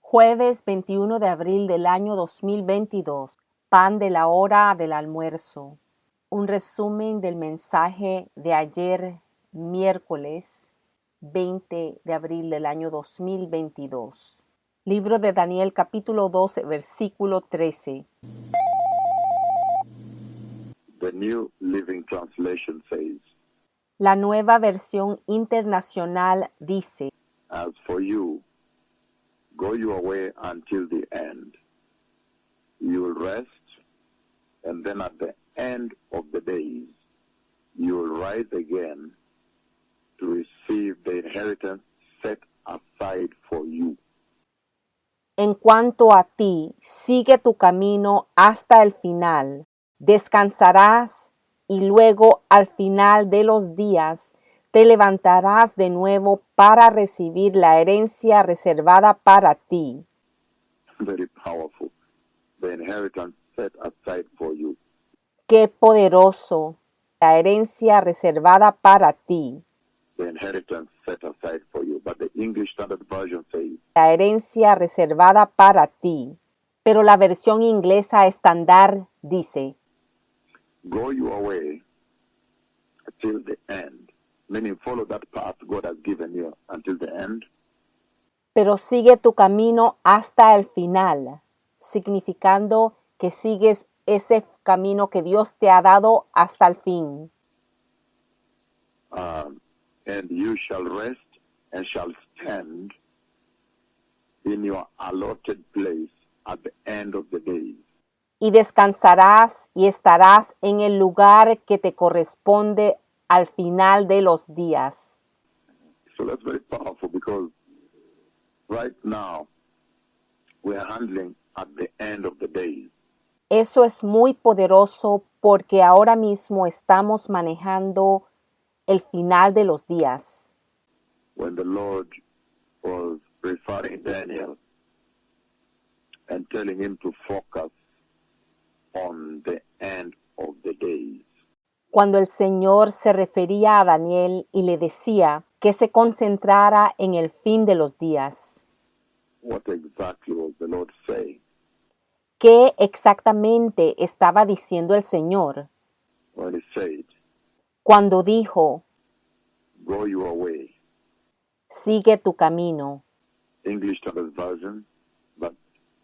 Jueves 21 de abril del año 2022. Pan de la hora del almuerzo. Un resumen del mensaje de ayer, miércoles 20 de abril del año 2022. Libro de Daniel, capítulo 12, versículo 13. The New Living Translation says, La nueva versión internacional dice: "As for you, go your way until the end. You will rest, and then at the end of the days, you will rise again to receive the inheritance set aside for you." En cuanto a ti, sigue tu camino hasta el final. Descansarás y luego al final de los días te levantarás de nuevo para recibir la herencia reservada para ti. Very powerful. The inheritance set aside for you. ¡Qué poderoso! La herencia reservada para ti. The inheritance set aside for you. But the English Standard Version says, La herencia reservada para ti. Pero la versión inglesa estándar dice: "Go your way till the end," meaning follow that path God has given you until the end. pero sigue tu camino hasta el final, significando que sigues ese camino que Dios te ha dado hasta el fin. And you shall rest and shall stand in your allotted place at the end of the days. Y descansarás y estarás en el lugar que te corresponde al final de los días. So that's very powerful, because right now we are handling at the end of the days. Eso es muy poderoso porque ahora mismo estamos manejando el final de los días. When the Lord was referring Daniel and telling him to focus on the end of the days. Cuando el Señor se refería a Daniel y le decía que se concentrara en el fin de los días. What exactly was the Lord saying? ¿Qué exactamente estaba diciendo el Señor When he said, cuando dijo: "Go your way"? sigue tu camino? English Standard Version, but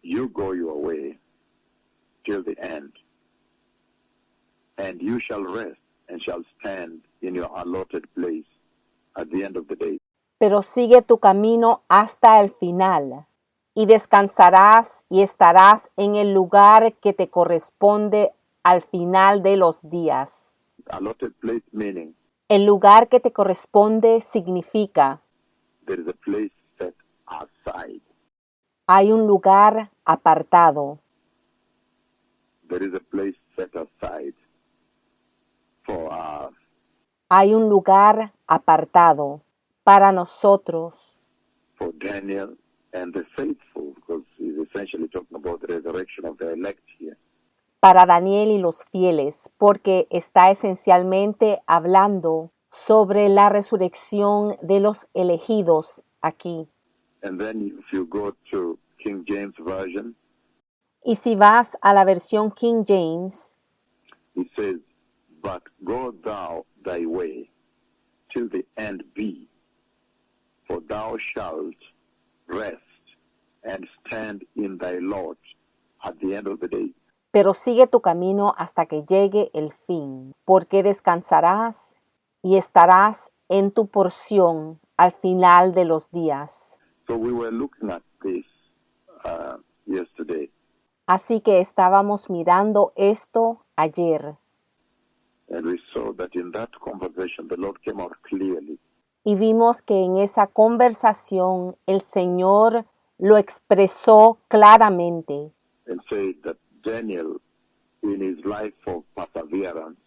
you go your way till the end, and you shall rest and shall stand in your allotted place at the end of the day. Pero sigue tu camino hasta el final, y descansarás y estarás en el lugar que te corresponde al final de los días. Allotted place meaning El lugar que te corresponde significa: there is a place set aside. hay un lugar apartado. There is a place set aside for Hay un lugar apartado para nosotros, for Daniel and the faithful, because he's essentially talking about the resurrection of the elect here. para Daniel y los fieles, porque está esencialmente hablando sobre la resurrección de los elegidos aquí. And then if you go to King James Version, Y si vas a la versión King James, it says, "But go thou thy way till the end be, for thou shalt rest and stand in thy lot at the end of the day." pero sigue tu camino hasta que llegue el fin, porque descansarás y estarás en tu porción al final de los días. So we were looking at this yesterday, Así que estábamos mirando esto ayer and we saw that in that conversation the Lord came out clearly y vimos que en esa conversación el Señor lo expresó claramente and said that Daniel, in his life of perseverance,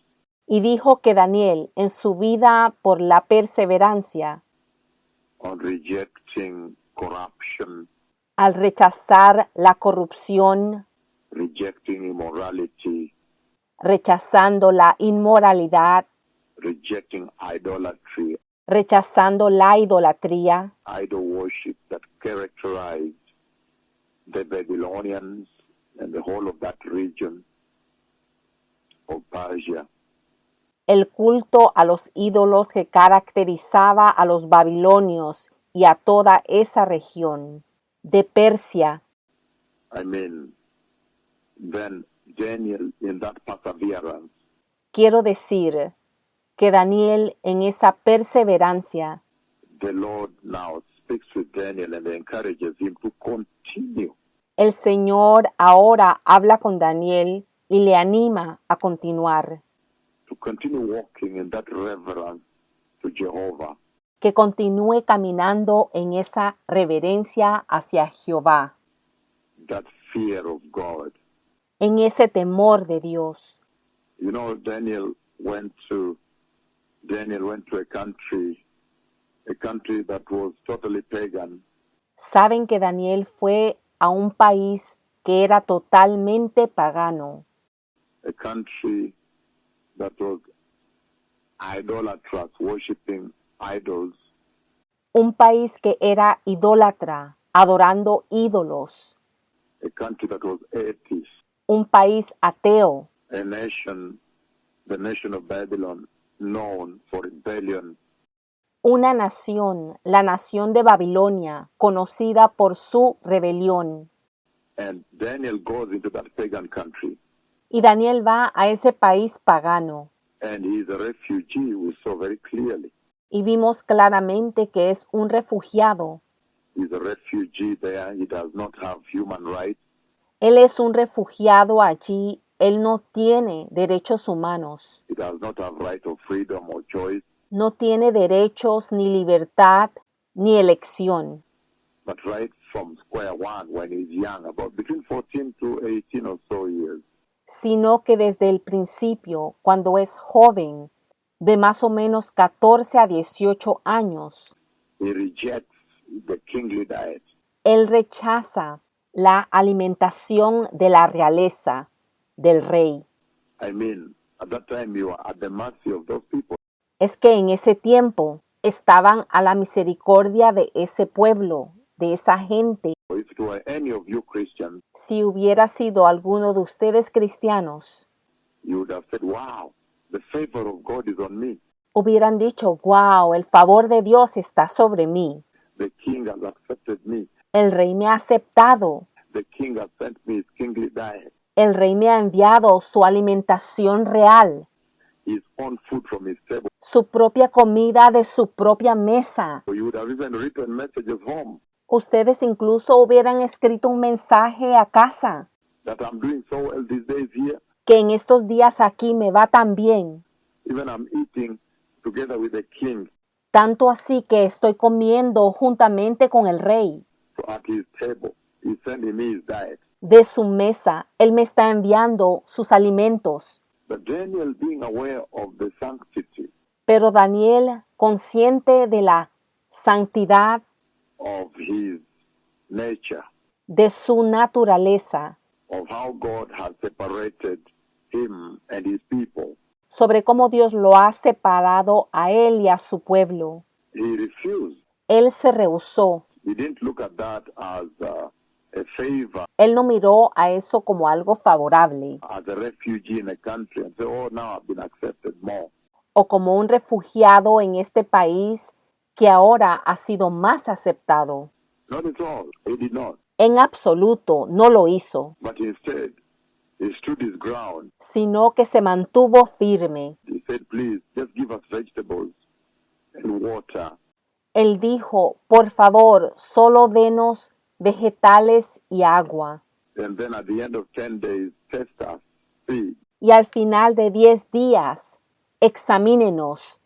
y dijo que Daniel, en su vida por la perseverancia, on rejecting corruption, al rechazar la corrupción, rejecting immorality, rechazando la inmoralidad, rejecting idolatry, rechazando la idolatría, idol worship that characterized the Babylonians and the whole of that region of Persia. El culto a los ídolos que caracterizaba a los babilonios y a toda esa región de Persia. Then Daniel, in that perseverance, quiero decir que Daniel, en esa perseverancia, the Lord now speaks with Daniel and encourages him to continue. El Señor ahora habla con Daniel y le anima a continuar. To continue walking in that reverence to Jehovah. Que continúe caminando en esa reverencia hacia Jehová. That fear of God. En ese temor de Dios. You know, Daniel went to a country that was totally pagan. Saben que Daniel fue a un país que era totalmente pagano. A country that was idolatrous, worshiping idols. Un país que era idólatra, adorando ídolos. A country that was atheist. Un país ateo. A nation, the nation of Babylon, known for rebellion. Una nación, la nación de Babilonia, conocida por su rebelión. And Daniel goes into that pagan country. Y Daniel va a ese país pagano. And he is a refugee, we saw very clearly. Y vimos claramente que es un refugiado. He is a refugee there. He does not have human rights. Él es un refugiado allí. Él no tiene derechos humanos. He does not have right of freedom or choice. No tiene derechos, ni libertad, ni elección. But right from square one, when he's young, about between 14 to 18 or so years, sino que desde el principio, cuando es joven, de más o menos 14 a 18 años, he rejects the kingly diet. Él rechaza la alimentación de la realeza, del rey. At that time you are at the mercy of those people. Es que en ese tiempo estaban a la misericordia de ese pueblo, de esa gente. If it were any of you Christians, si hubiera sido alguno de ustedes cristianos, you would have said, wow, the favor of God is on me. Hubieran dicho, wow, el favor de Dios está sobre mí. The king has accepted me. El rey me ha aceptado. The king has sent me his kingly diet. El rey me ha enviado su alimentación real. His own food from his table. Su propia comida de su propia mesa. So you would have even written messages home. Ustedes incluso hubieran escrito un mensaje a casa. That I'm doing so well these days here. Que en estos días aquí me va tan bien. Even I'm eating together with the king. Tanto así que estoy comiendo juntamente con el rey. So at his table, he's sending me his diet. De su mesa, él me está enviando sus alimentos. But Daniel, being aware of the sanctity Pero Daniel, consciente de la santidad of his nature, de su naturaleza, of how God has separated him and his people, sobre cómo Dios lo ha separado a él y a su pueblo, he refused. él se rehusó. He didn't look at that as a favor, Él no miró a eso como algo favorable as a refugee in a country and say, oh, now I've been accepted more. o como un refugiado en este país que ahora ha sido más aceptado. Not at all. He did not. En absoluto no lo hizo, But instead, he stood his ground. sino que se mantuvo firme. He said, please, just give us vegetables and water. Él dijo, por favor, solo denos vegetales y agua. And then at the end of 10 days, test us, see. Y al final de 10 días, examínenos.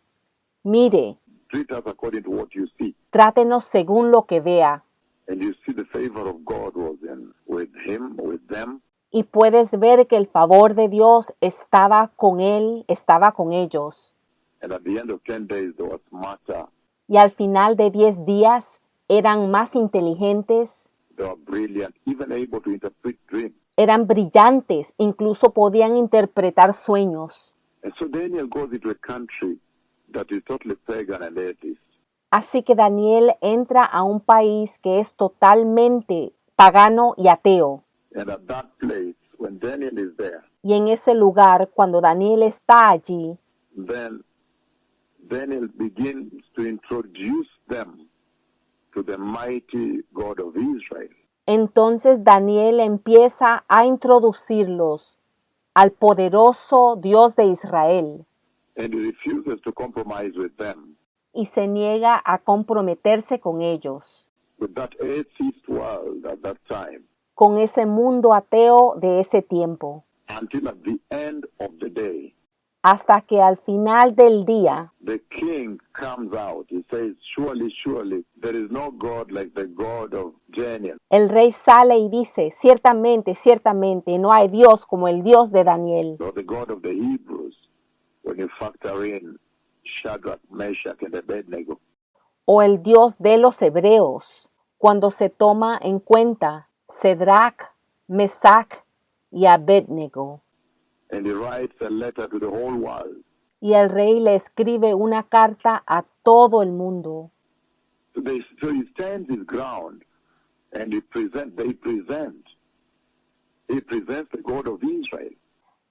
Mire, Treat us according to what you see. trátenos según lo que vea. And you see the favor of God was with him, with them. Y puedes ver que el favor de Dios estaba con él, estaba con ellos. And at the end of 10 days, they were smarter. Y al final de 10 días, eran más inteligentes, They were brilliant, even able to interpret dreams. eran brillantes, incluso podían interpretar sueños. And so Daniel goes into a country that is totally pagan and atheist. Así que Daniel entra a un país que es totalmente pagano y ateo. And at that place, when Daniel is there, Y en ese lugar, cuando Daniel está allí, then Daniel begins to introduce them to the mighty God of Israel. entonces Daniel empieza a introducirlos al poderoso Dios de Israel And he refuses to compromise with them, y se niega a comprometerse con ellos, with that atheist world at that time, con ese mundo ateo de ese tiempo, until at the end of the day, hasta que al final del día the king comes out. He says, surely, surely, there is no God like the God of Daniel. el rey sale y dice, ciertamente, ciertamente, no hay Dios como el Dios de Daniel, Or the God of the Hebrews, when you factor in Shadrach, Meshach, and Abednego. o el Dios de los hebreos, cuando se toma en cuenta Cedrac, Mesac y Abednego. And he writes a letter to the whole world. Y el rey le escribe una carta a todo el mundo. So he stands his ground and he presents the God of Israel.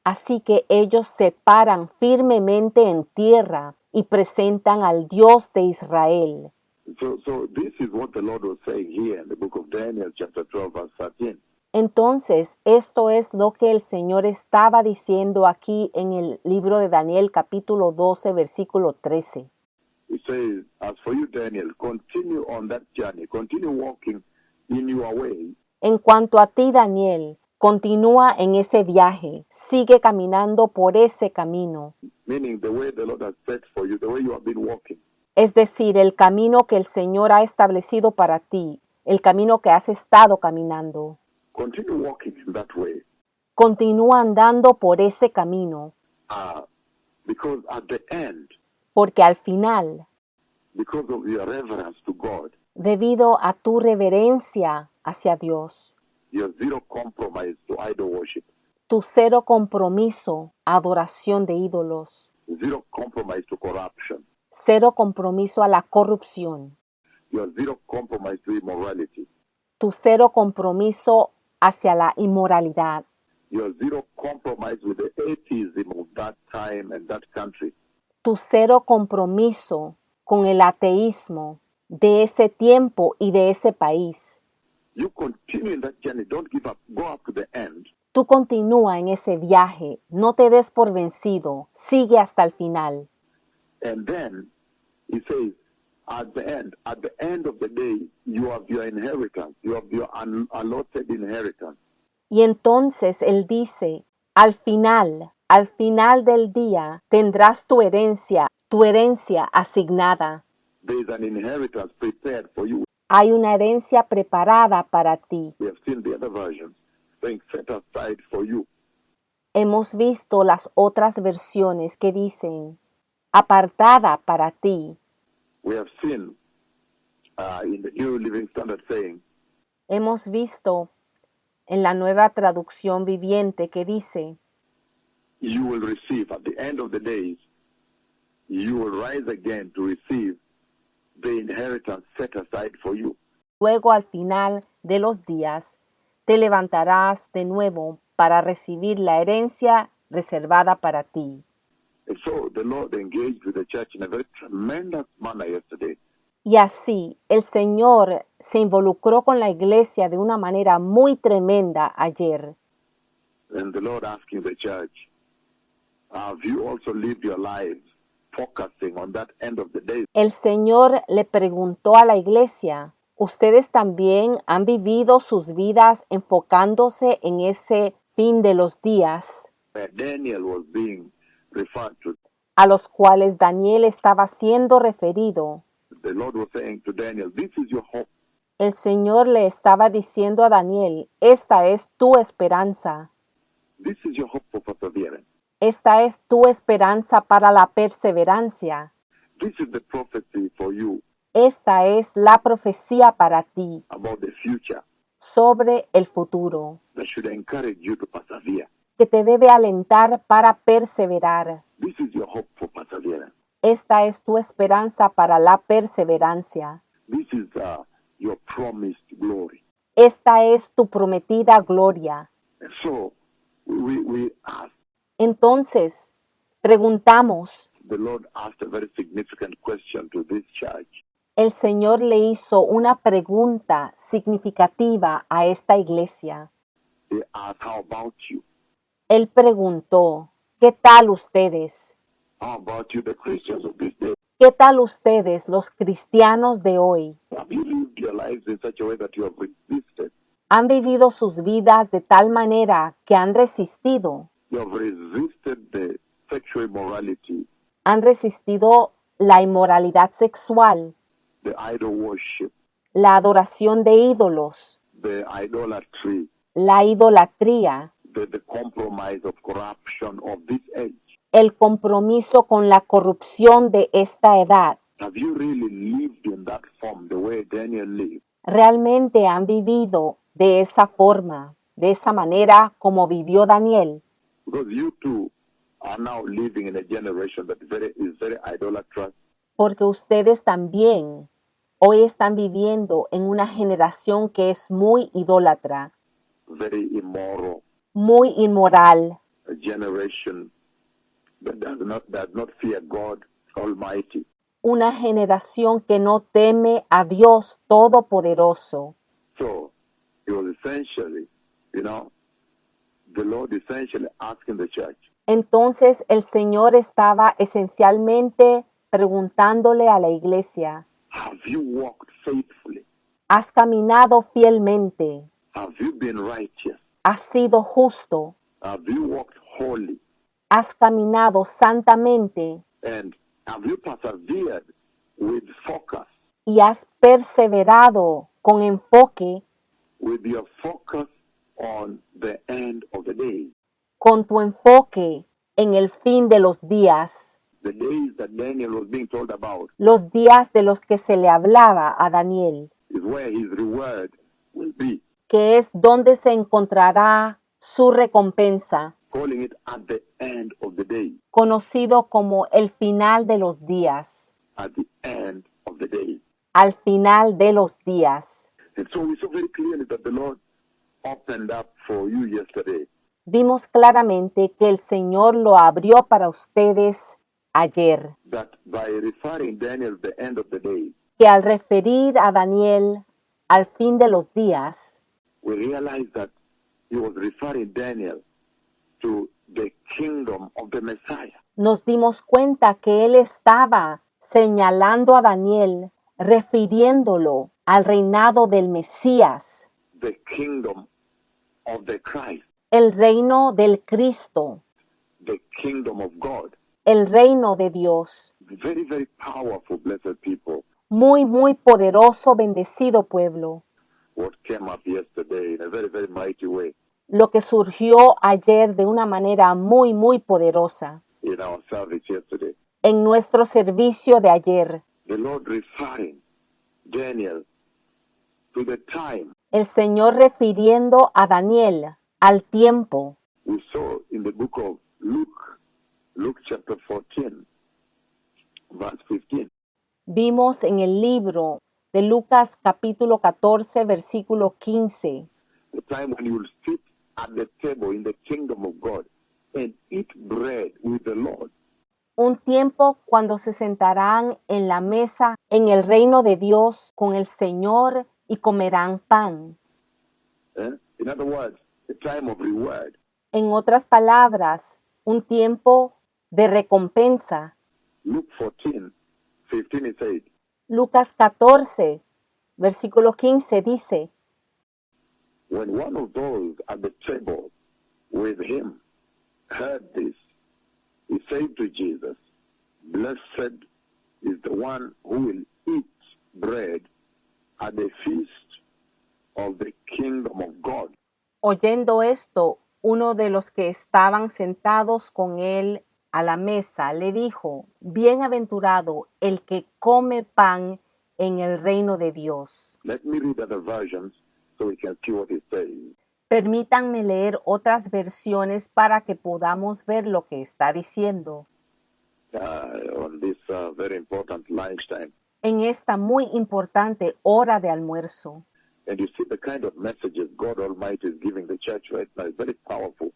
Así que ellos se paran firmemente en tierra y presentan al Dios de Israel. So this is what the Lord was saying here in the book of Daniel, chapter 12, verse 13. Entonces, esto es lo que el Señor estaba diciendo aquí en el libro de Daniel capítulo 12, versículo 13. He says, as for you, Daniel, continue on that journey, continue walking in your way, En cuanto a ti, Daniel, continúa en ese viaje, sigue caminando por ese camino, meaning the way the Lord has set for you, the way you have been walking. es decir, el camino que el Señor ha establecido para ti, el camino que has estado caminando. Continue walking in that way, Continúa andando por ese camino, because at the end, porque al final, because of your reverence to God, debido a tu reverencia hacia Dios, your zero compromise to idol worship, tu cero compromiso a adoración de ídolos, zero compromise to corruption, cero compromiso a la corrupción, your zero compromise to immorality, tu cero compromiso hacia la inmoralidad, your zero compromise with the atheism of that time and that country, tu cero compromiso con el ateísmo de ese tiempo y de ese país. you continue in that journey. Don't give up. Go up to the end. Tú continúa en ese viaje, no te des por vencido, sigue hasta el final. And then he says, at the end of the day, you have your inheritance. You have your allotted inheritance. Y entonces él dice, al final del día, tendrás tu herencia asignada. There is an inheritance prepared for you. Hay una herencia preparada para ti. We have seen the other versions saying set aside for you. Hemos visto las otras versiones que dicen, apartada para ti. We have seen in the New Living Standard saying, Hemos visto en la nueva traducción viviente que dice, you will receive at the end of the days, you will rise again to receive the inheritance set aside for you. luego al final de los días te levantarás de nuevo para recibir la herencia reservada para ti. And so the Lord engaged with the church in a very tremendous manner yesterday. Y así el Señor se involucró con la iglesia de una manera muy tremenda ayer. And the Lord asking the church, have you also lived your lives focusing on that end of the day? El Señor le preguntó a la iglesia, ¿ustedes también han vivido sus vidas enfocándose en ese fin de los días Where Daniel was being referred to. a los cuales Daniel estaba siendo referido? The Lord was saying to Daniel, this is your hope. El Señor le estaba diciendo a Daniel, esta es tu esperanza. This is your hope for perseverance. Esta es tu esperanza para la perseverancia. This is the prophecy for you Esta es la profecía para ti about the future sobre el futuro, that should encourage you to persevere. que te debe alentar para perseverar. This is your hope for perseverance. Esta es tu esperanza para la perseverancia. This is your promised glory. esta es tu prometida gloria. And so we ask, Entonces, preguntamos, the Lord asked a very significant question to this church. el Señor le hizo una pregunta significativa a esta iglesia. He asked, how about you? Él preguntó, ¿qué tal ustedes? How about you, the Christians of this day? ¿Qué tal ustedes, los cristianos de hoy? Have you lived your lives in such a way that you have resisted? ¿Han vivido sus vidas de tal manera que han resistido? You have resisted the sexual immorality, Han resistido la inmoralidad sexual, the idol worship, la adoración de ídolos, the idolatry, la idolatría, the compromise of corruption of this age. el compromiso con la corrupción de esta edad. Have you really lived in that form the way Daniel lived? ¿Realmente han vivido de esa forma, de esa manera como vivió Daniel? Because you too are now living in a generation that is very idolatrous, Porque ustedes también hoy están viviendo en una generación que es muy idólatra, very immoral, muy inmoral, a generation that does not fear God Almighty. una generación que no teme a Dios Todopoderoso. So it was essentially, the Lord essentially asking the church, Entonces el Señor estaba esencialmente preguntándole a la iglesia, have you walked faithfully? ¿has caminado fielmente? Have you been righteous? ¿Has sido justo? Have you walked holy? ¿Has caminado santamente? And have you persevered with focus, ¿Y has perseverado con enfoque, with your focus on the end of the day? con tu enfoque en el fin de los días? The days that Daniel was being told about Los días de los que se le hablaba a Daniel, is where his reward will be, que es donde se encontrará su recompensa, calling it at the end of the day, conocido como el final de los días, at the end of the day. al final de los días. And so we saw very clearly that the Lord opened up for you yesterday. Vimos claramente que el Señor lo abrió para ustedes ayer, That by referring Daniel to the end of the day, que al referir a Daniel al fin de los días, we realize that he was referring Daniel to the kingdom of the Messiah. nos dimos cuenta que él estaba señalando a Daniel, refiriéndolo al reinado del Mesías, The kingdom of the Christ, el reino del Cristo, the kingdom of God. el reino de Dios. Very, very powerful, blessed people. Muy, muy poderoso, bendecido pueblo. What came up yesterday in a very, very mighty way Lo que surgió ayer de una manera muy, muy poderosa in our service yesterday. en nuestro servicio de ayer. The Lord referring Daniel to the time El Señor refiriendo a Daniel al tiempo. we saw in the book of Luke chapter 14, verse 15. Vimos en el libro de Lucas capítulo 14, versículo 15. The time when you will sit at the table in the kingdom of God and eat bread with the Lord. Un tiempo cuando se sentarán en la mesa en el reino de Dios con el Señor y comerán pan. In other words, the time of reward. En otras palabras, un tiempo de recompensa. Luke 14, 15 it says, Lucas 14, versículo 15 dice, when one of those at the table with him heard this, he said to Jesus, blessed is the one who will eat bread at the feast of the kingdom of God. Oyendo esto, uno de los que estaban sentados con él a la mesa le dijo, bienaventurado el que come pan en el reino de Dios. Let me read other versions so we can see what it says. Permítanme leer otras versiones para que podamos ver lo que está diciendo. On this very important lunchtime. En esta muy importante hora de almuerzo. And you see the kind of messages God Almighty is giving the church right now. It's very powerful.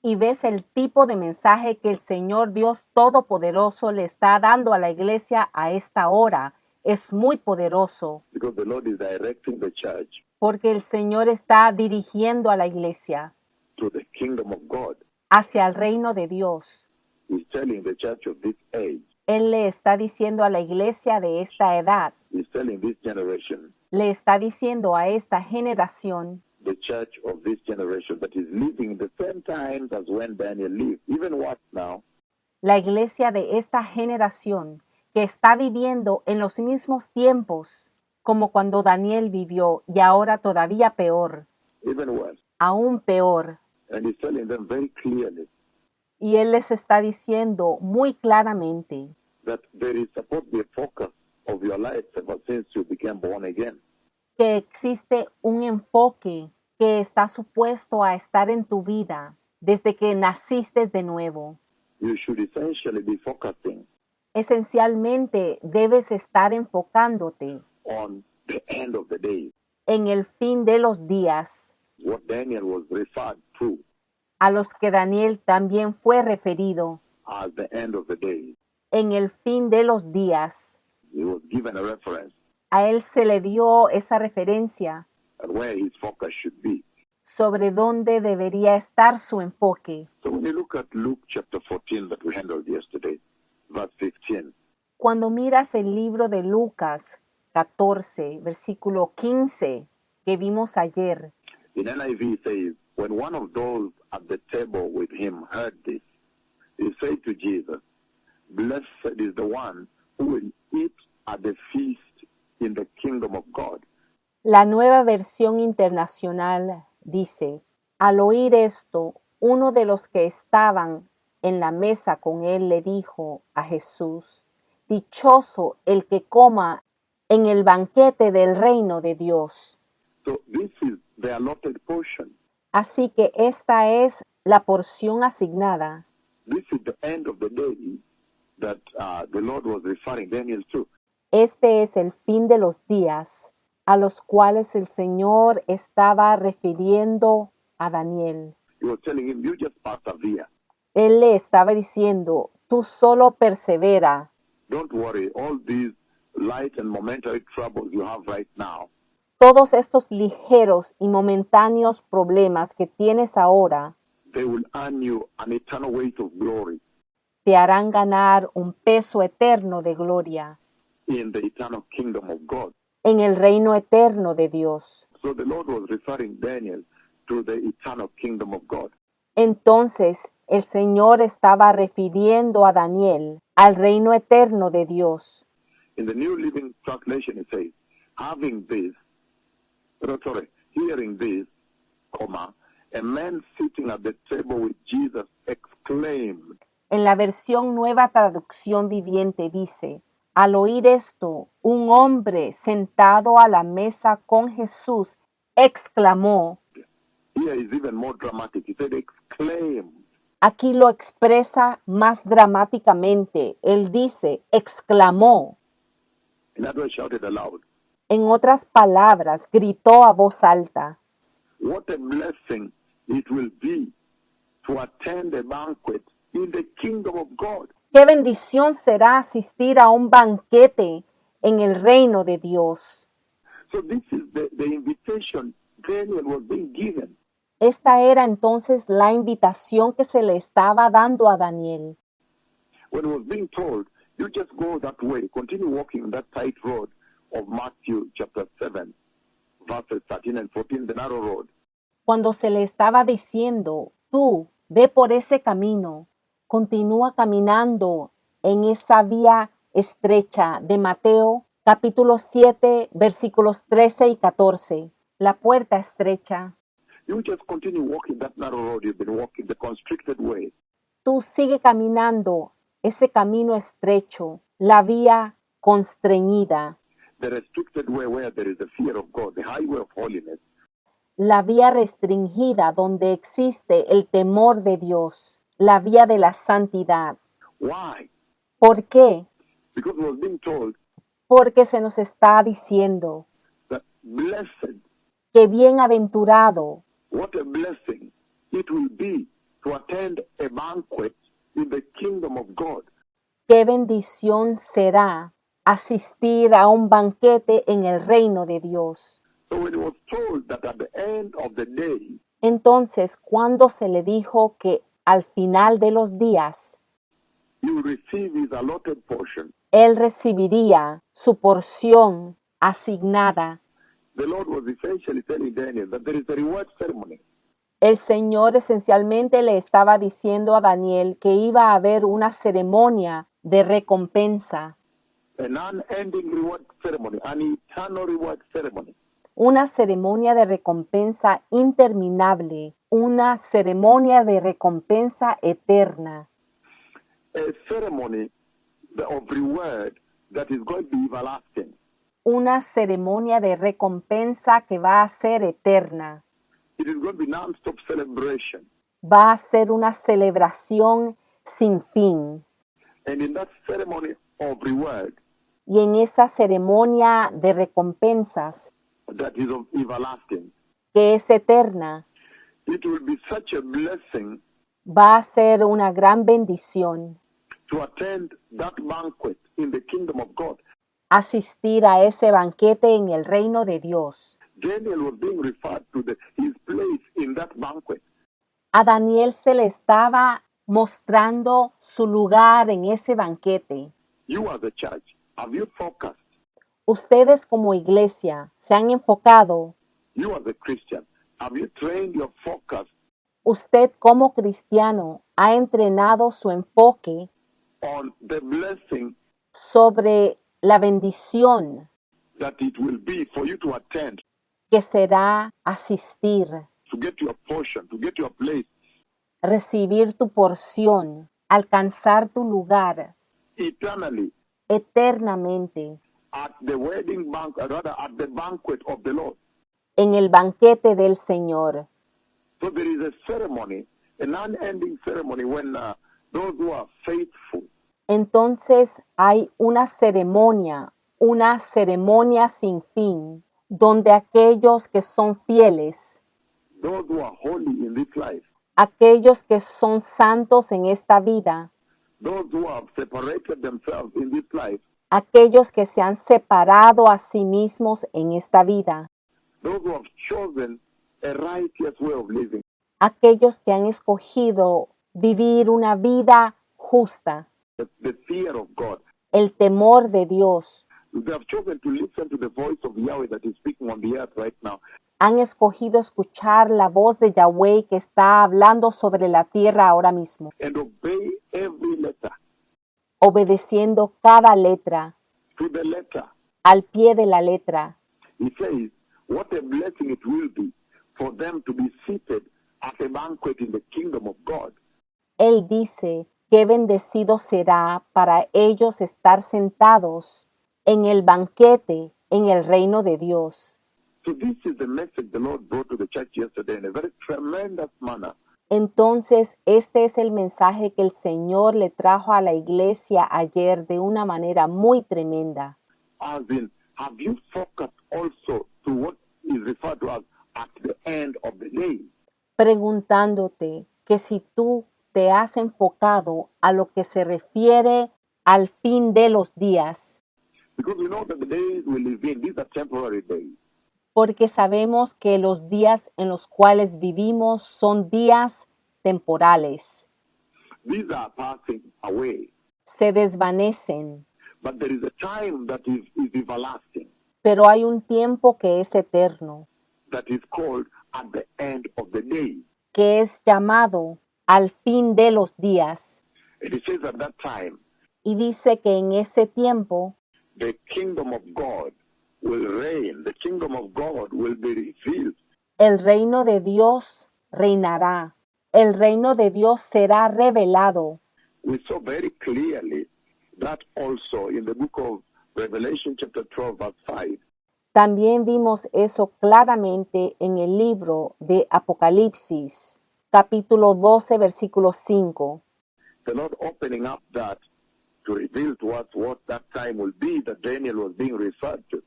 Y ves el tipo de mensaje que el Señor Dios Todopoderoso le está dando a la iglesia a esta hora. Es muy poderoso Because the Lord is directing the church porque el Señor está dirigiendo a la iglesia to the kingdom of God. hacia el reino de Dios. He's telling the church of this age, Él le está diciendo a la iglesia de esta edad, he's telling this generation, le está diciendo a esta generación, the church of this generation that is living in the same times as when Daniel lived. Even what now? la iglesia de esta generación que está viviendo en los mismos tiempos como cuando Daniel vivió y ahora todavía peor, Even worse. aún peor. And he's telling them very clearly Y Él les está diciendo muy claramente that there is supposed to be a focus of your life ever since you became born again. que existe un enfoque que está supuesto a estar en tu vida desde que naciste de nuevo. You should essentially be focusing Esencialmente debes estar enfocándote on the end of the days, en el fin de los días, what Daniel was referred to a los que Daniel también fue referido, as the end of the days. en el fin de los días. He was given a reference A él se le dio esa referencia and where his focus should be. sobre dónde debería estar su enfoque. So when you look at Luke chapter 14 that we handled yesterday, verse 15, Cuando miras el libro de Lucas 14, versículo 15, que vimos ayer, in NIV it says, when one of those at the table with him heard this, he said to Jesus, blessed is the one who will eat at the feast in the kingdom of God. la nueva versión internacional dice, al oír esto, uno de los que estaban en la mesa con él le dijo a Jesús, dichoso el que coma en el banquete del reino de Dios. So this is the allotted portion. Así que esta es la porción asignada. This is the end of the day that the Lord was referring Daniel to. Este es el fin de los días a los cuales el Señor estaba refiriendo a Daniel. He was telling him, you just persevere. Él le estaba diciendo, tú solo persevera. Don't worry, all these light and momentary troubles you have right now, Todos estos ligeros y momentáneos problemas que tienes ahora they will earn you an eternal weight of glory te harán ganar un peso eterno de gloria in the eternal kingdom of God. en el reino eterno de Dios. So the Lord was referring Daniel to the eternal kingdom of God. Entonces el Señor estaba refiriendo a Daniel al reino eterno de Dios. In the New Living Translation it says, hearing this, comma, a man sitting at the table with Jesus exclaimed, En la versión Nueva Traducción Viviente dice, al oír esto, un hombre sentado a la mesa con Jesús exclamó. here is even more dramatic. He said, exclaimed. Aquí lo expresa más dramáticamente. Él dice, exclamó. In other words, shouted aloud. En otras palabras, gritó a voz alta. What a blessing it will be to attend a banquet in the kingdom of God. Qué bendición será asistir a un banquete en el reino de Dios. So this is the invitation Daniel was being given. Esta era entonces la invitación que se le estaba dando a Daniel. When he was being told, you just go that way, continue walking that tight road of Matthew chapter 7, verses 13 and 14, the narrow road. Cuando se le estaba diciendo, tú ve por ese camino, continúa caminando en esa vía estrecha de Mateo, capítulo 7, versículos 13 y 14. La puerta estrecha. You just continue walking that narrow road you've been walking, the constricted way. Tú sigue caminando ese camino estrecho, la vía constreñida, The restricted way where there is the fear of God, the highway of holiness. la vía restringida donde existe el temor de Dios, la vía de la santidad. Why? ¿Por qué? Because we was being told Porque se nos está diciendo that blessed ¡Qué bienaventurado! What a blessing it will be to attend a banquet in the kingdom of God. ¡Qué bendición será asistir a un banquete en el reino de Dios! So when it was told that at the end of the day, Entonces, cuando se le dijo que al final de los días, you will receive his allotted portion, él recibiría su porción asignada, the Lord was essentially telling Daniel that there is a reward ceremony. el Señor esencialmente le estaba diciendo a Daniel que iba a haber una ceremonia de recompensa, An unending reward ceremony, an eternal reward ceremony. una ceremonia de recompensa interminable, una ceremonia de recompensa eterna, A ceremony of reward that is going to be everlasting. una ceremonia de recompensa que va a ser eterna. It is going to be non-stop celebration. Va a ser una celebración sin fin. And in that ceremony of reward Y en esa ceremonia de recompensas, that is of everlasting, que es eterna, it will be such a blessing va a ser una gran bendición to attend that banquet in the kingdom of God. asistir a ese banquete en el reino de Dios. Daniel was being referred to his place in that banquet. A Daniel se le estaba mostrando su lugar en ese banquete. You as a church, have you focused? Ustedes como iglesia se han enfocado. You as a Christian, have you trained your focus Usted como cristiano ha entrenado su enfoque on the blessing sobre la bendición that it will be for you to attend, que será asistir, to get your portion, to get your place recibir tu porción, alcanzar tu lugar eternally eternamente at the wedding banquet, rather at the banquet of the Lord? en el banquete del Señor. So there is a ceremony, an unending ceremony when those who are faithful, Entonces hay una ceremonia sin fin, donde aquellos que son fieles, those who are holy in this life, aquellos que son santos en esta vida, those who have separated themselves in this life, aquellos que se han separado a sí mismos en esta vida, those who have chosen a righteous way of living, aquellos que han escogido vivir una vida justa, the fear of God. el temor de Dios, They have chosen to listen to the voice of Yahweh that is speaking on the earth right now. han escogido escuchar la voz de Yahweh que está hablando sobre la tierra ahora mismo, And obey every letter, obedeciendo cada letra, to the letter. al pie de la letra. He says, what a blessing it will be for them to be seated at a banquet in the kingdom of God. Él dice, qué bendecido será para ellos estar sentados en el banquete en el reino de Dios. So this is the message the Lord brought to the church yesterday in a very tremendous manner. Entonces, este es el mensaje que el Señor le trajo a la iglesia ayer de una manera muy tremenda. As in, have you focused also to what is referred to as at the end of the day? Preguntándote que si tú te has enfocado a lo que se refiere al fin de los días, Because we know that the days we live in, these are temporary days. porque sabemos que los días en los cuales vivimos son días temporales, These are passing away. se desvanecen, But there is a time that is everlasting, pero hay un tiempo que es eterno, that is called at the end of the day. que es llamado al fin de los días, And it says at that time, y dice que en ese tiempo the kingdom of God will reign, the kingdom of God will be revealed. el reino de Dios reinará, el reino de Dios será revelado. We saw very clearly that also in the book of Revelation chapter 12 verse 5. También vimos eso claramente en el libro de Apocalipsis, capítulo 12, versículo 5. The Lord opening up that to reveal to us what that time will be that Daniel was being referred to.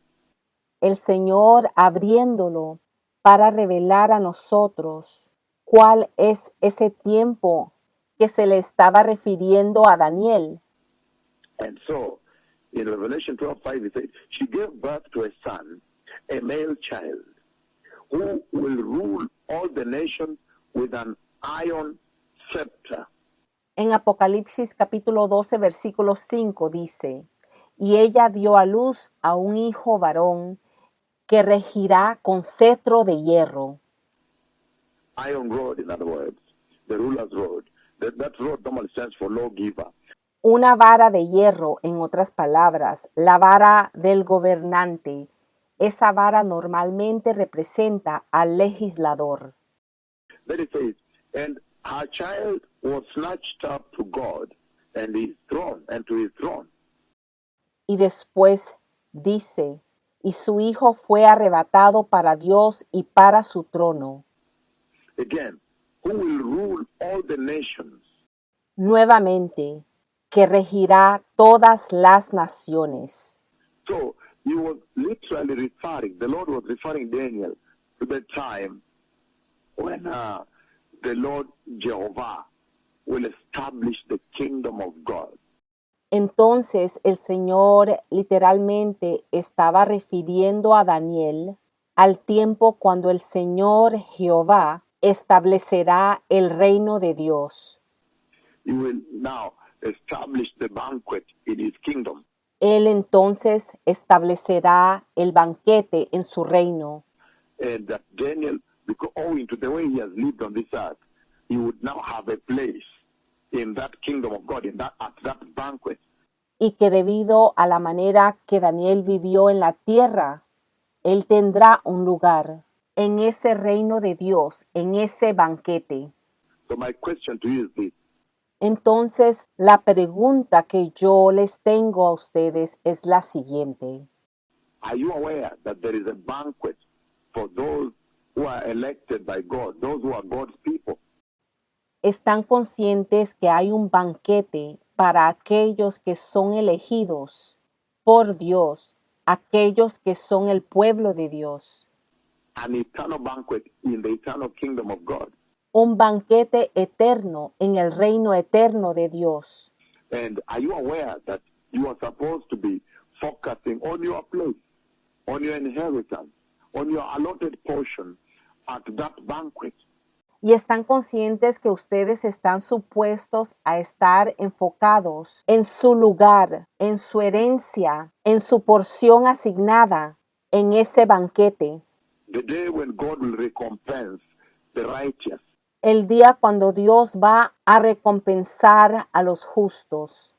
El Señor abriéndolo para revelar a nosotros cuál es ese tiempo que se le estaba refiriendo a Daniel. And so, in Revelation 12:5, it says, she gave birth to a son, a male child, who will rule all the nations with an iron scepter. En Apocalipsis capítulo 12, versículo 5 dice, y ella dio a luz a un hijo varón que regirá con cetro de hierro. Iron rod, in other words, the ruler's rod. That rod normally stands for lawgiver. Una vara de hierro, en otras palabras, la vara del gobernante. Esa vara normalmente representa al legislador. Then it says, and her child was snatched up to God and his throne, and to his throne. Y después dice, y su hijo fue arrebatado para Dios y para su trono. Again, who will rule all the nations. Nuevamente, que regirá todas las naciones. So he was literally referring, the Lord was referring Daniel to the time when the Lord Jehovah will establish the kingdom of God. Entonces el Señor literalmente estaba refiriendo a Daniel al tiempo cuando el Señor Jehová establecerá el reino de Dios. He will now establish the banquet in his kingdom. Él entonces establecerá el banquete en su reino. And that Daniel, because owing to the way he has lived on this earth, he would now have a place in that kingdom of God, at that banquet. Y que debido a la manera que Daniel vivió en la tierra, él tendrá un lugar en ese reino de Dios, en ese banquete. So my question to you is this. Entonces, la pregunta que yo les tengo a ustedes es la siguiente. Are you aware that there is a banquet for those who are elected by God, those who are God's people? ¿Están conscientes que hay un banquete para aquellos que son elegidos por Dios, aquellos que son el pueblo de Dios? An eternal banquet in the eternal kingdom of God. Un banquete eterno en el reino eterno de Dios. And are you aware that you are supposed to be focusing on your place, on your inheritance, on your allotted portion at that banquet? Y están conscientes que ustedes están supuestos a estar enfocados en su lugar, en su herencia, en su porción asignada, en ese banquete. The day when God will recompense the righteous. El día cuando Dios va a recompensar a los justos.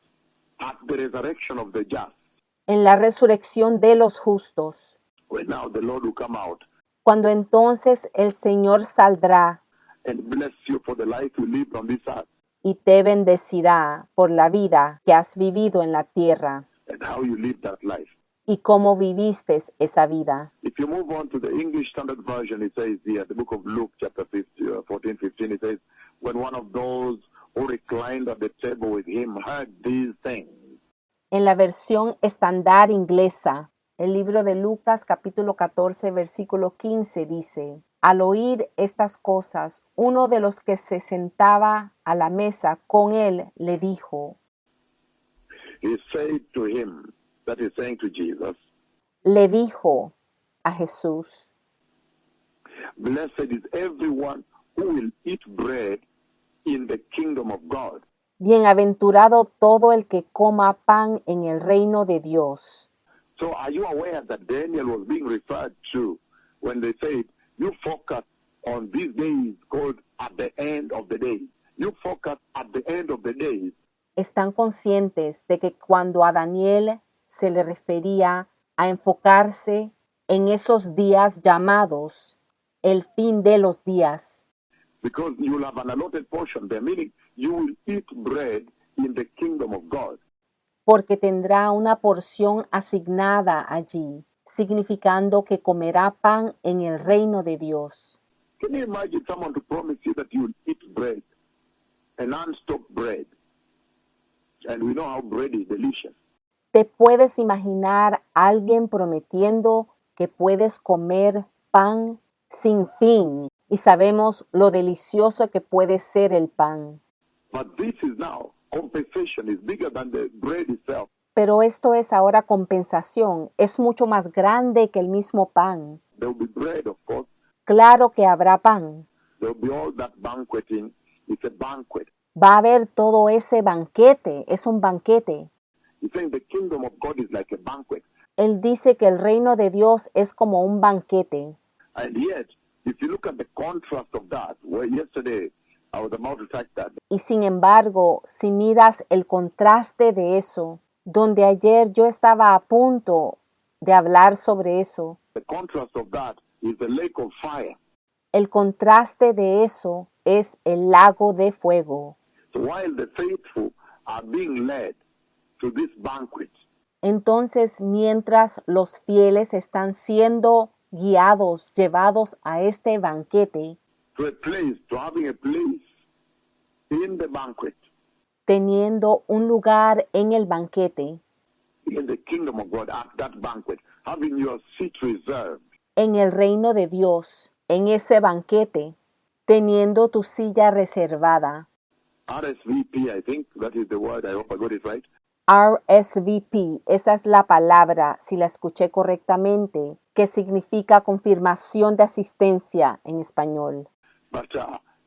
At the resurrection of the just. En la resurrección de los justos. When now the Lord will come out. Cuando entonces el Señor saldrá. And bless you for the life you lived on this earth. Y te bendecirá por la vida que has vivido en la tierra. And how you lived that life. Y cómo viviste esa vida. If you move on to the English Standard Version, it says here, the book of Luke, chapter 14, 15, it says, when one of those who reclined at the table with him heard these things. En la versión estándar inglesa, el libro de Lucas capítulo 14, versículo 15 dice, al oír estas cosas, uno de los que se sentaba a la mesa con él le dijo, He said to him, that is saying to Jesus, le dijo a Jesús, blessed is everyone who will eat bread in the kingdom of God. bienaventurado todo el que coma pan en el reino de Dios. So are you aware that Daniel was being referred to when they said, you focus on these days called at the end of the days. You focus at the end of the days. ¿Están conscientes de que cuando a Daniel se le refería a enfocarse en esos días llamados el fin de los días? Because you will have an allotted portion there, meaning you will eat bread in the kingdom of God. Porque tendrá una porción asignada allí, significando que comerá pan en el reino de Dios. Can you imagine someone to promise you that you will eat bread, a non-stop bread? And we know how bread is delicious. ¿Te puedes imaginar a alguien prometiendo que puedes comer pan sin fin, y sabemos lo delicioso que puede ser el pan. But this is now compensation is bigger than the bread itself. Pero esto es ahora compensación, es mucho más grande que el mismo pan. There will be bread, of course. Claro que habrá pan. There will be all that banqueting. It's a banquet. Va a haber todo ese banquete, es un banquete. He's saying the kingdom of God is like a banquet. Él dice que el reino de Dios es como un banquete. And yet, if you look at the contrast of that, where yesterday I was about to touch that, Y sin embargo, si miras el contraste de eso, donde ayer yo estaba a punto de hablar sobre eso, the contrast of that is the lake of fire. el contraste de eso es el lago de fuego. So while the faithful are being led to this banquet, Entonces, mientras los fieles están siendo guiados, llevados a este banquete, to a place, to having a place in the banquet, teniendo un lugar en el banquete, in the kingdom of God, at that banquet, having your seat reserved, en el reino de Dios, en ese banquete, teniendo tu silla reservada. RSVP, I think that is the word, I hope I got it right. RSVP, esa es la palabra, si la escuché correctamente, que significa confirmación de asistencia en español. But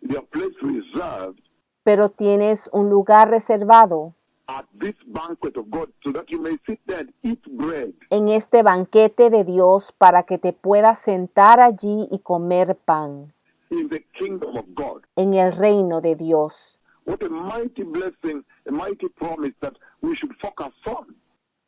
your place reserved Pero tienes un lugar reservado at this banquet of God so that you may sit there and eat bread. en este banquete de Dios para que te puedas sentar allí y comer pan In the kingdom of God. en el reino de Dios. What a mighty blessing, a mighty promise that we should focus on.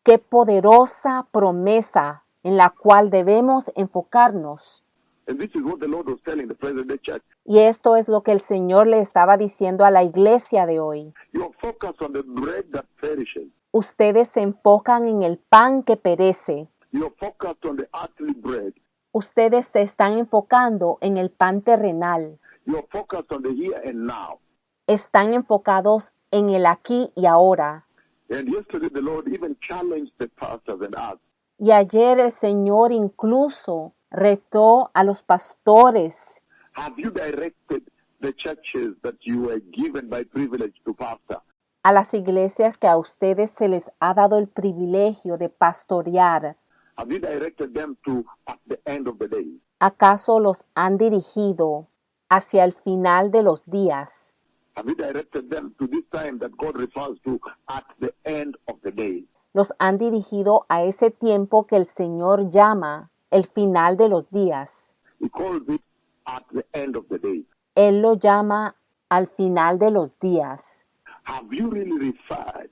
Qué poderosa promesa en la cual debemos enfocarnos. And this is what the Lord was telling the present day church. Y esto es lo que el Señor le estaba diciendo a la iglesia de hoy. You are focused on the bread that perishes. Ustedes se enfocan en el pan que perece. You are focused on the earthly bread. Ustedes se están enfocando en el pan terrenal. You are focused on the here and now. Están enfocados en el aquí y ahora. And yesterday the Lord even challenged the pastors and us. Y ayer el Señor incluso retó a los pastores. Have you directed the churches that you were given by privilege to pastor? A las iglesias que a ustedes se les ha dado el privilegio de pastorear. Have you directed them to at the end of the day? ¿Acaso los han dirigido hacia el final de los días? Have you directed them to this time that God refers to at the end of the day? Los han dirigido a ese tiempo que el Señor llama el final de los días. He calls it at the end of the day. Él lo llama al final de los días. Have you really referred?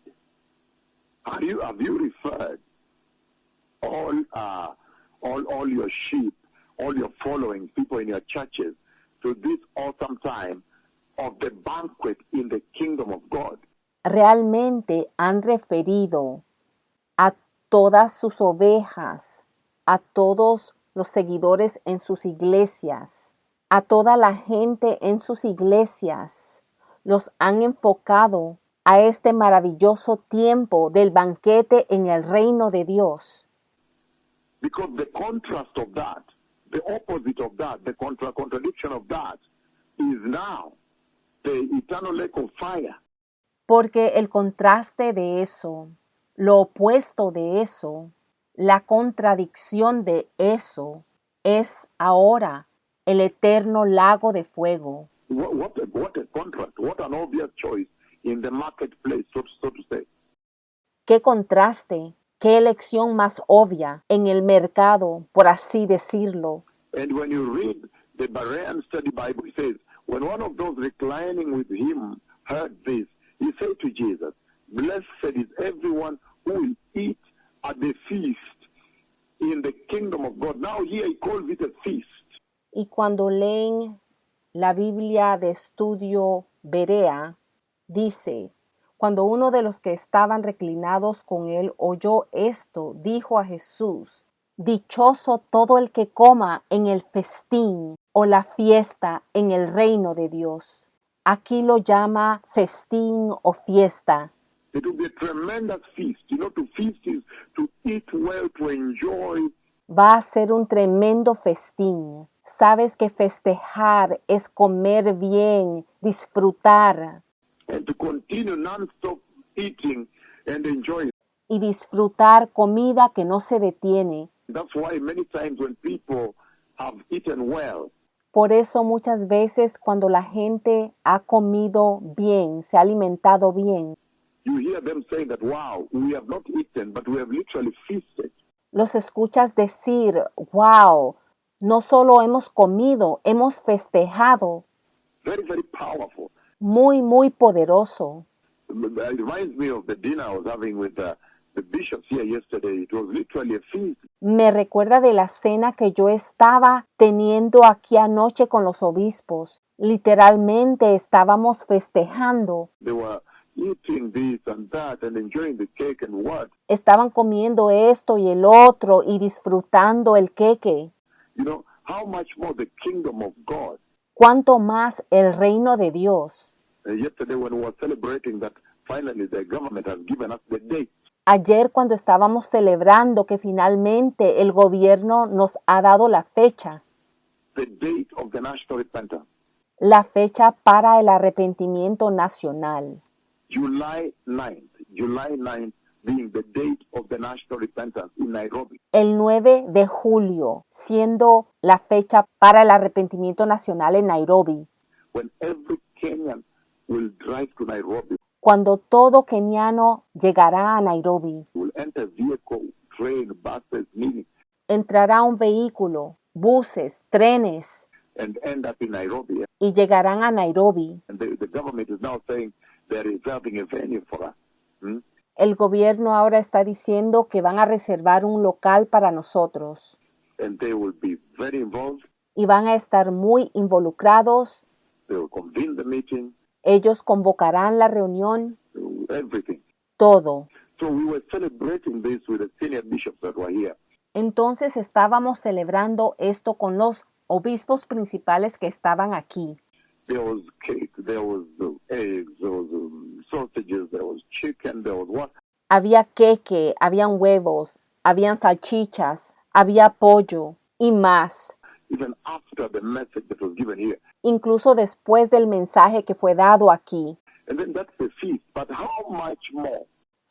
Have you referred all your sheep, all your following people in your churches to this awesome time of the banquet in the kingdom of God? Realmente han referido a todas sus ovejas, a todos los seguidores en sus iglesias, a toda la gente en sus iglesias. Los han enfocado a este maravilloso tiempo del banquete en el reino de Dios. Because the contrast of that, the opposite of that, the contradiction of that is now the eternal lake of fire. Porque el contraste de eso, lo opuesto de eso, la contradicción de eso, es ahora el eterno lago de fuego. What a contrast, what an obvious choice in the marketplace, so to say. Qué contraste, qué elección más obvia en el mercado, por así decirlo. And when you read the Berean Study Bible, it says, when one of those reclining with him heard this, he said to Jesus, blessed is everyone who will eat at the feast in the kingdom of God. Now here he calls it a feast. Y cuando leen la Biblia de estudio Berea, dice, cuando uno de los que estaban reclinados con él oyó esto, dijo a Jesús, dichoso todo el que coma en el festín o la fiesta en el reino de Dios. Aquí lo llama festín o fiesta. It will be a tremendous feast. You know, to feast is to eat well, to enjoy. Va a ser un tremendo festín. Sabes que festejar es comer bien, disfrutar and to continue non-stop eating and enjoying. y disfrutar comida que no se detiene. That's why many times when people have eaten well, Por eso muchas veces cuando la gente ha comido bien, se ha alimentado bien, you hear them saying that, wow, we have not eaten, but we have literally feasted. los escuchas decir, wow, no solo hemos comido, hemos festejado. Very, very powerful. Muy, muy poderoso. It reminds me of the dinner I was having with the bishops here yesterday. It was literally a feast. Me recuerda de la cena que yo estaba teniendo aquí anoche con los obispos. Literalmente estábamos festejando. They were eating this and that and enjoying the cake and what. Estaban comiendo esto y el otro y disfrutando el queque. You know, how much more the kingdom of God. Cuánto más el reino de Dios. Yesterday when we were celebrating that finally the government has given us the date. Ayer cuando estábamos celebrando que finalmente el gobierno nos ha dado la fecha. The date of the national repentance. La fecha para el arrepentimiento nacional. July 9th being the date of the national repentance in Nairobi. El 9 de julio, siendo la fecha para el arrepentimiento nacional en Nairobi. When every Kenyan will drive to Nairobi, Cuando todo keniano llegará a Nairobi, will enter vehicle, train, buses, meaning, entrará un vehículo, buses, trenes and end up in Nairobi. y llegarán a Nairobi. And the government is now saying they're reserving a venue for us. El gobierno ahora está diciendo que van a reservar un local para nosotros And they will be very involved. y van a estar muy involucrados. They will convene the meeting, Ellos convocarán la reunión, everything. todo. So we were celebrating this with the senior bishops that were here. Entonces estábamos celebrando esto con los obispos principales que estaban aquí. There was cake, there was eggs, there was sausages, there was chicken, there was what? Había queque, habían huevos, habían salchichas, había pollo y más. Even after the message that was given here. Incluso después del mensaje que fue dado aquí. And then that's the feast. But how much more?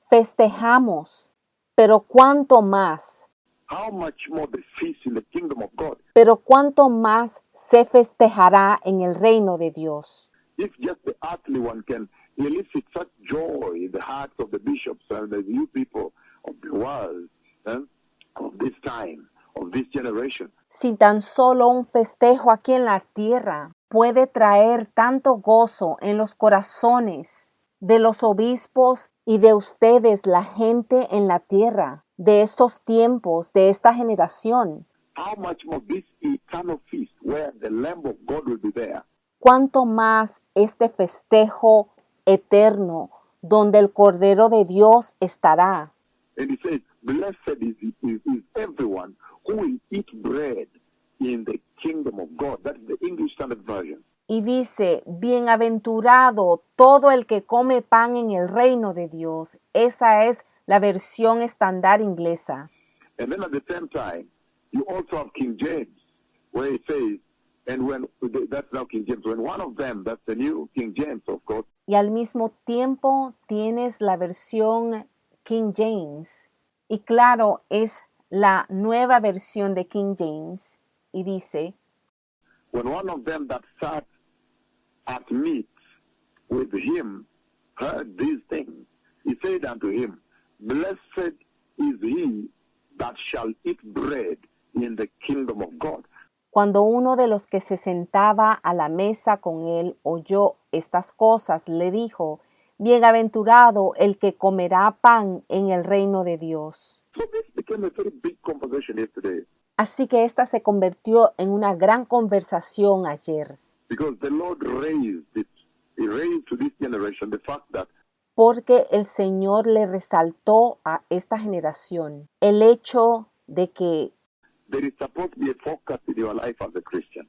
Festejamos, pero ¿cuánto más? How much more the feast in the kingdom of God? Pero ¿cuánto más se festejará en el reino de Dios? If just the earthly one can elicit such joy in the hearts of the bishops and the new people of the world, of this time, of this generation. Si tan solo un festejo aquí en la tierra puede traer tanto gozo en los corazones de los obispos y de ustedes, la gente en la tierra, de estos tiempos, de esta generación, How much more this eternal feast where the Lamb of God will be there. cuánto más este festejo eterno donde el Cordero de Dios estará. And he says, blessed is everyone who will eat bread in the kingdom of God. That's the English Standard Version. Y dice, bienaventurado todo el que come pan en el reino de Dios. Esa es la versión estándar inglesa. And then at the same time, you also have King James, where it says, and when, that's now King James, when one of them, that's the new King James, of course, Y al mismo tiempo tienes la versión King James. Y claro, es la nueva versión de King James. Y dice, when one of them that sat at meat with him heard these things, he said unto him, blessed is he that shall eat bread in the kingdom of God. cuando uno de los que se sentaba a la mesa con él oyó estas cosas, le dijo, bienaventurado el que comerá pan en el reino de Dios. So this became a very big conversation yesterday, Así que esta se convirtió en una gran conversación ayer, because the Lord raised it. He raised to this generation the fact that porque el Señor le resaltó a esta generación el hecho de que there is supposed to be a focus in your life as a Christian.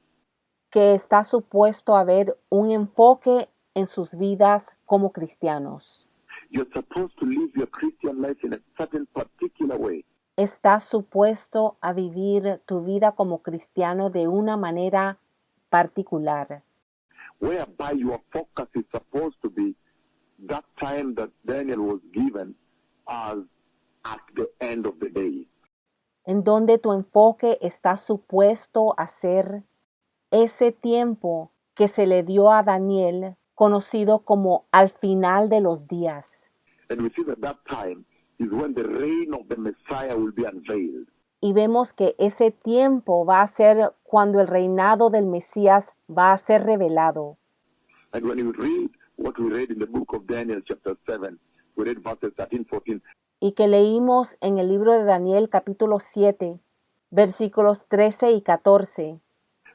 está supuesto a haber un enfoque en sus vidas como cristianos. You're supposed to live your Christian life in a certain particular way. ¿Estás supuesto a vivir tu vida como cristiano de una manera particular? whereby your focus is supposed to be that time that Daniel was given as at the end of the day. En donde tu enfoque está supuesto a ser ese tiempo que se le dio a Daniel, conocido como al final de los días. And we see that that time is when the reign of the Messiah will be unveiled. Y vemos que ese tiempo va a ser cuando el reinado del Mesías va a ser revelado. And when you read what we read in the book of Daniel chapter 7, we read verses 13, 14, Y que leímos en el libro de Daniel capítulo 7, versículos 13 y 14,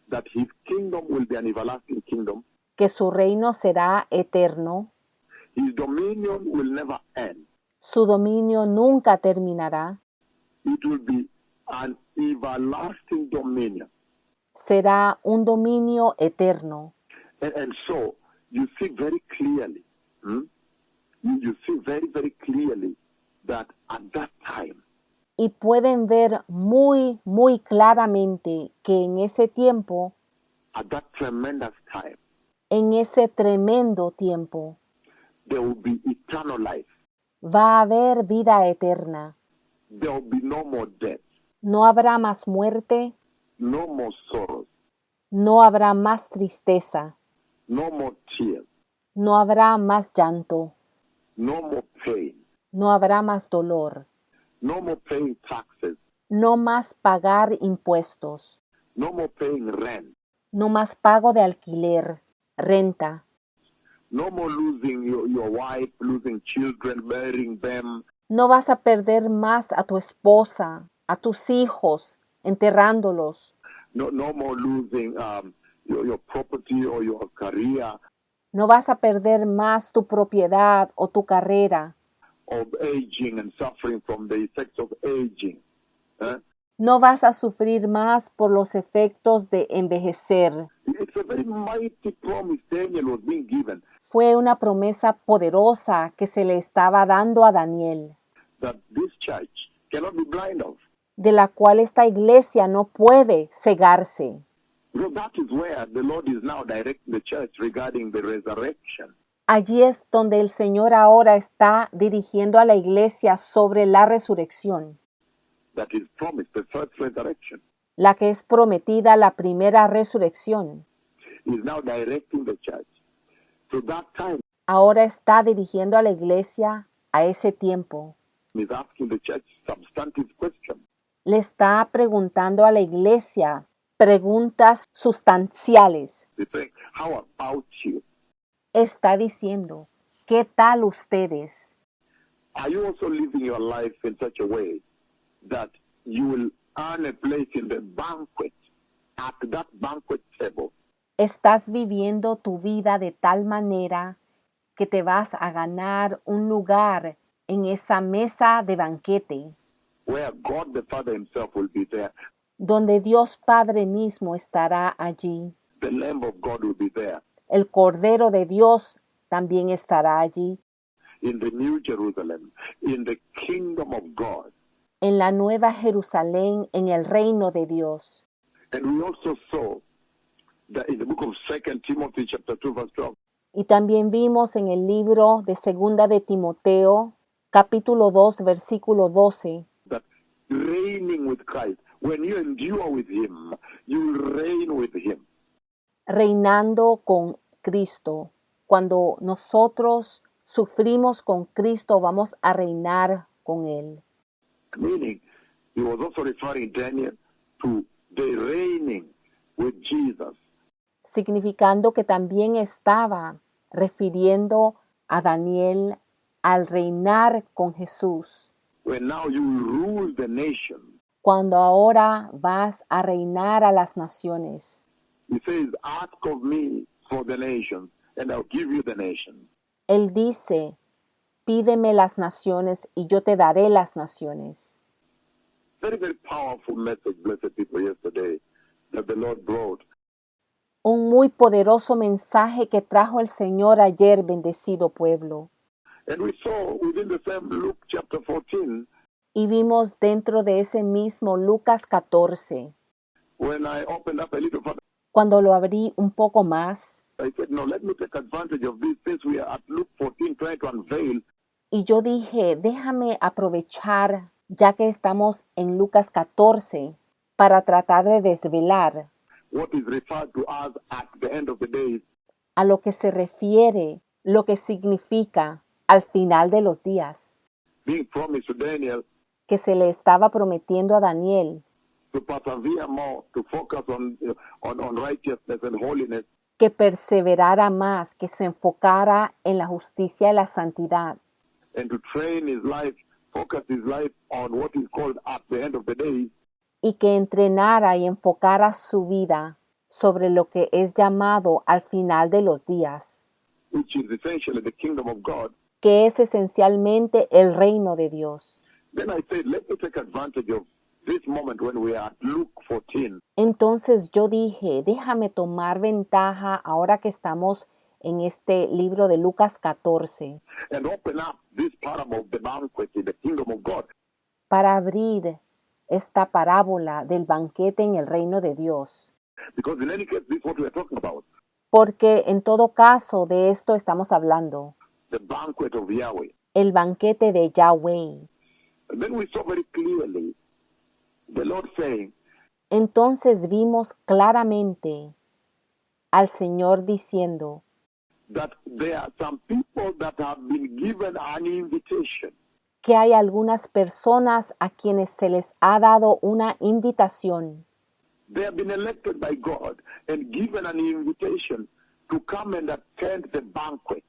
that his kingdom will be an everlasting kingdom. que su reino será eterno, His dominion will never end. su dominio nunca terminará, It will be an everlasting dominion. será un dominio eterno. And so you see very clearly, you see very, very clearly that at that time, Y pueden ver muy, muy claramente que en ese tiempo, at that tremendous time, en ese tremendo tiempo, there will be eternal life. va a haber vida eterna. There will be no more death, No habrá más muerte, no more sorrows, no habrá más tristeza, no more tears, no habrá más llanto, no more pain, no habrá más dolor, no more paying taxes, no más pagar impuestos, no more paying rent, no más pago de alquiler, renta, no more losing your wife, losing children, burying them, no vas a perder más a tu esposa, a tus hijos, enterrándolos, no more losing your property or your career, no vas a perder más tu propiedad o tu carrera, of aging and suffering from the effects of aging. no vas a sufrir más por los efectos de envejecer. It's a very mighty promise Daniel was being given, Fue una promesa poderosa que se le estaba dando a Daniel, that this church cannot be blind of. de la cual esta iglesia no puede cegarse. Because that is where the Lord is now directing the church regarding the resurrection. Allí es donde el Señor ahora está dirigiendo a la iglesia sobre la resurrección, That is promised, the first resurrection. la que es prometida la primera resurrección. He is now directing the church. So that time Ahora está dirigiendo a la iglesia a ese tiempo. is asking the church substantive questions. Le está preguntando a la iglesia preguntas sustanciales. He's saying, how about you? Está diciendo, ¿qué tal ustedes? Are you also living your life in such a way that you will earn a place in the banquet, at that banquet table? ¿Estás viviendo tu vida de tal manera que te vas a ganar un lugar en esa mesa de banquete, Where God the Father himself will be there. donde Dios Padre mismo estará allí? The Lamb of God will be there. El Cordero de Dios también estará allí. In the New Jerusalem, in the kingdom of God. En la Nueva Jerusalén, en el reino de Dios. And we also saw that in the book of 2 Timothy chapter 2 verse 12, Y también vimos en el libro de Segunda de Timoteo, capítulo 2, versículo 12, that reigning with Christ, when you endure with him, you will reign with him. reinando con Cristo. Cuando nosotros sufrimos con Cristo, vamos a reinar con Él. Meaning, he was also referring Daniel to the reigning with Jesus. Significando que también estaba refiriendo a Daniel al reinar con Jesús. When now you will rule the nation. Cuando ahora vas a reinar a las naciones. He says, ask of me for the nations, and I'll give you the nations. Él dice, pídeme las naciones y yo te daré las naciones. Very, very powerful message, blessed people, yesterday that the Lord brought. Un muy poderoso mensaje que trajo el Señor ayer, bendecido pueblo. And we saw within the same Luke chapter 14, Y vimos dentro de ese mismo Lucas 14, when I opened up a little further, cuando lo abrí un poco más, I said, no, let me take advantage of this since we are at Luke 14 trying to unveil y yo dije, déjame aprovechar, ya que estamos en Lucas 14, para tratar de desvelar what is referred to as at the end of the days. a lo que se refiere, lo que significa al final de los días, Being promised to Daniel que se le estaba prometiendo a Daniel, to persevere more, to focus on righteousness and holiness, que perseverara más, que se enfocara en la justicia y la santidad, and to train his life, focus his life on what is called at the end of the days, y que entrenara y enfocara su vida sobre lo que es llamado al final de los días, which is essentially the kingdom of God. que es esencialmente el reino de Dios. Then I said, let me take advantage of this moment when we are at Luke 14. Entonces yo dije, déjame tomar ventaja ahora que estamos en este libro de Lucas 14, And open up this parable of the banquet in the kingdom of God. para abrir esta parábola del banquete en el reino de Dios. Because in any case, this is what we are talking about. Porque en todo caso de esto estamos hablando, The banquet of Yahweh. el banquete de Yahweh. And then we saw very clearly the Lord saying Entonces vimos claramente al Señor diciendo that there are some people that have been given an invitation. que hay algunas personas a quienes se les ha dado una invitación. They have been elected by God and given an invitation to come and attend the banquet.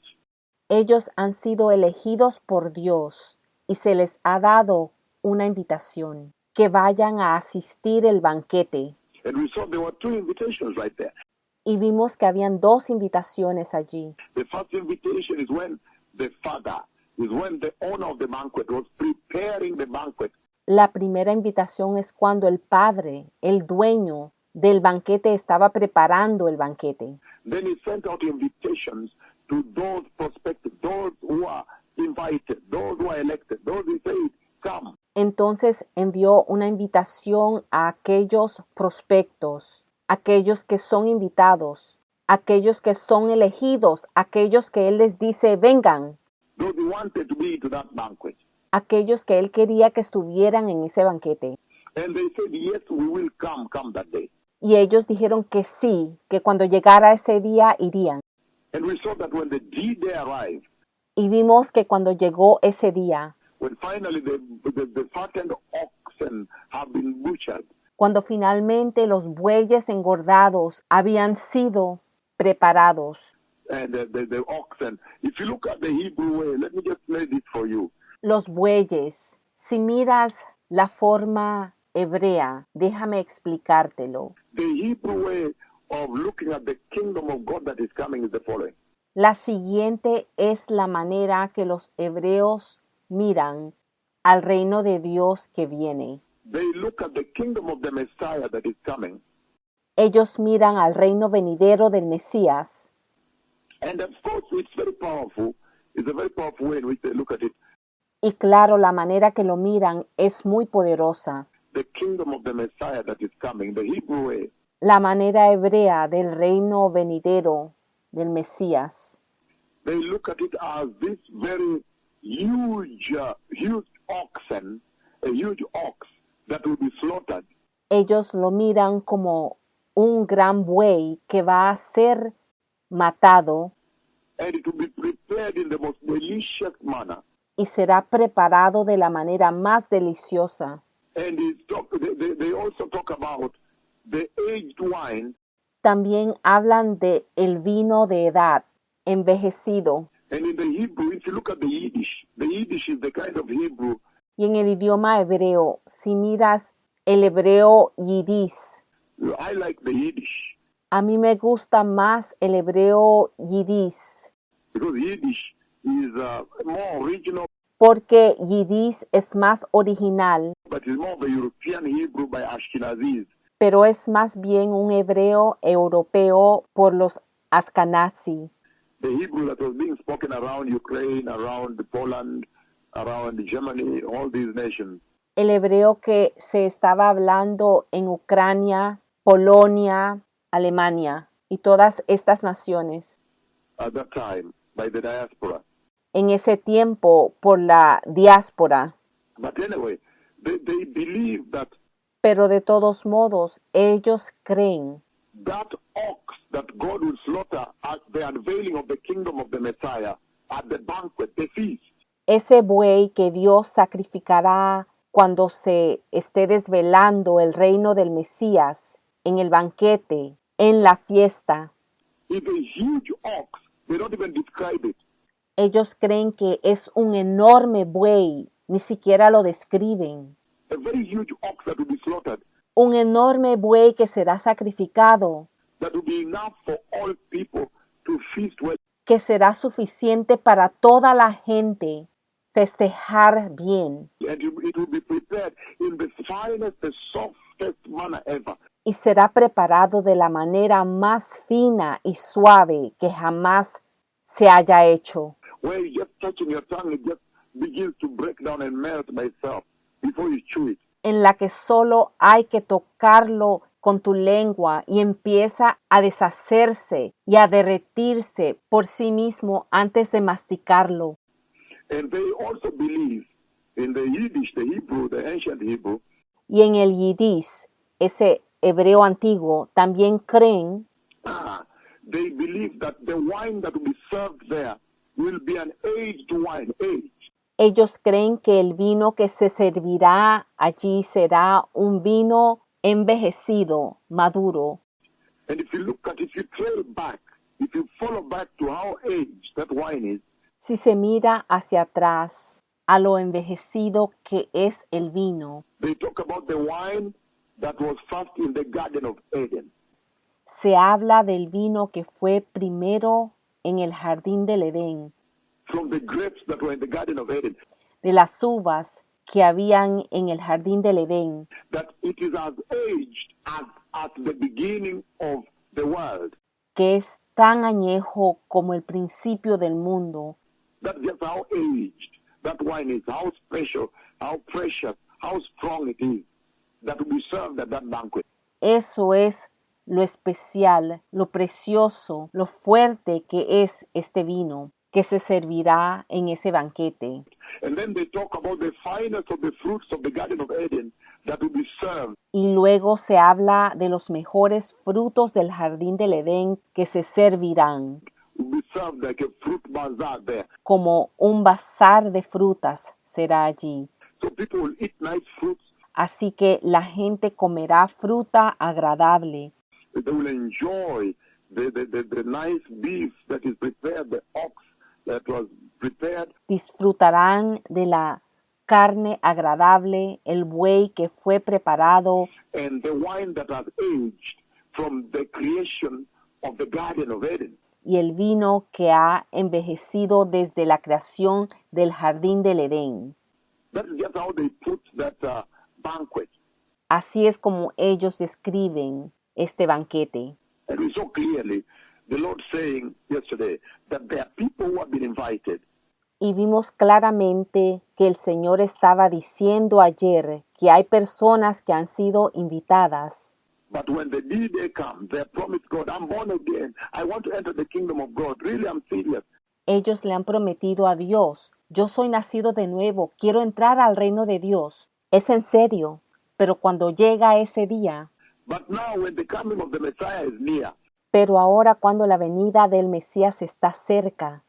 Ellos han sido elegidos por Dios y se les ha dado una invitación, que vayan a asistir el banquete. And we saw there were two invitations right there. Y vimos que habían dos invitaciones allí. The first invitation is when the father, is when the owner of the banquet was preparing the banquet. La primera invitación es cuando el padre, el dueño del banquete, estaba preparando el banquete. Then he sent out invitations to those prospective, those who are invited, those who are elected, those who say, come. Entonces envió una invitación a aquellos prospectos, aquellos que son invitados, aquellos que son elegidos, aquellos que él les dice vengan, Those who wanted to be to that banquet. aquellos que él quería que estuvieran en ese banquete. And they said, yes, we will come that day. Y ellos dijeron que sí, que cuando llegara ese día irían. And we saw that when the D-Day arrived, Y vimos que cuando llegó ese día, when finally the fattened oxen have been butchered, cuando finalmente los bueyes engordados habían sido preparados, and the oxen, if you look at the Hebrew way, let me just play this for you. los bueyes, si miras la forma hebrea, déjame explicártelo. The Hebrew way of looking at the kingdom of God that is coming is the following. La siguiente es la manera que los hebreos miran al reino de Dios que viene. They look at the kingdom of the Messiah that is coming, Ellos miran al reino venidero del Mesías. and of course it's very powerful. It's a very powerful way in which they look at it. Y claro, la manera que lo miran es muy poderosa. The kingdom of the Messiah that is coming, the Hebrew way. La manera hebrea del reino venidero del Mesías. They look at it as this very huge oxen, a huge ox that will be slaughtered. Ellos lo miran como un gran buey que va a ser matado And it will be prepared in the most delicious manner. y será preparado de la manera más deliciosa. And they also talk about the aged wine. También hablan de el vino de edad, envejecido. And in the Hebrew, if you look at the Yiddish is the kind of Hebrew Y en el idioma hebreo, si miras el hebreo yidis, I like the Yiddish a mí me gusta más el hebreo yidis, because Yiddish is more original, porque yidis es más original, but it's more of a European Hebrew by Ashkenazis. pero es más bien un hebreo europeo por los Askenazi. The Hebrew that was being spoken around Ukraine, around Poland, around Germany, all these nations. El hebreo que se estaba hablando en Ucrania, Polonia, Alemania y todas estas naciones. At that time, by the diaspora. En ese tiempo, por la diáspora. But anyway, they believe that Pero de todos modos, ellos creen that ox that God will slaughter at the unveiling of the kingdom of the Messiah, at the banquet, the feast, ese buey que Dios sacrificará cuando se esté desvelando el reino del Mesías, en el banquete, en la fiesta. is a huge ox. They don't even describe it. Ellos creen que es un enorme buey, ni siquiera lo describen. A very huge ox that will be slaughtered, Un enorme buey que será sacrificado, that will be enough for all people to feast with. que será suficiente para toda la gente festejar bien. And it will be prepared in the finest, the softest manner ever. Y será preparado de la manera más fina y suave que jamás se haya hecho, Where you just touching your tongue, it just begins to break down and melt by itself before you chew it. en la que solo hay que tocarlo con tu lengua y empieza a deshacerse y a derretirse por sí mismo antes de masticarlo. And they also believe in the Yiddish, the Hebrew, the ancient Hebrew, Y en el yiddish, ese hebreo antiguo, también creen they believe that the wine that will be served there will be an aged wine, aged. Ellos creen que el vino que se servirá allí será un vino envejecido, maduro. And if you look at, if you trail back, if you follow back to how aged that wine is, Si se mira hacia atrás a lo envejecido que es el vino, they talk about the wine that was first in the Garden of Eden. se habla del vino que fue primero en el jardín del Edén, From the grapes that were in the Garden of Eden, de las uvas que habían en el jardín del Edén, that it is as aged as at the beginning of the world. que es tan añejo como el principio del mundo. That's just how aged that wine is, how special, how precious, how strong it is that will be served at that banquet. Eso es lo especial, lo precioso, lo fuerte que es este vino que se servirá en ese banquete. And then they talk about the finest of the fruits of the Garden of Eden that will be served. Y luego se habla de los mejores frutos del jardín del Edén que se servirán, Will be served like a fruit bazaar there. como un bazar de frutas será allí. So people will eat nice fruits. Así que la gente comerá fruta agradable, They will enjoy the nice beef that is prepared, the ox that was prepared, disfrutarán de la carne agradable, el buey que fue preparado and the wine that has aged from the creation of the Garden of Eden. y el vino que ha envejecido desde la creación del jardín del Edén. That's just how they put that banquet. Así es como ellos describen este banquete. And we saw clearly the Lord saying yesterday that there are people who have been invited, Y vimos claramente que el Señor estaba diciendo ayer que hay personas que han sido invitadas, but when the day comes, they promise God, I'm born again. I want to enter the kingdom of God. Really, I'm serious. ellos le han prometido a Dios, yo soy nacido de nuevo, quiero entrar al reino de Dios. Es en serio, pero cuando llega ese día, But now when the coming of the Messiah is near, pero ahora cuando la venida del Mesías está cerca,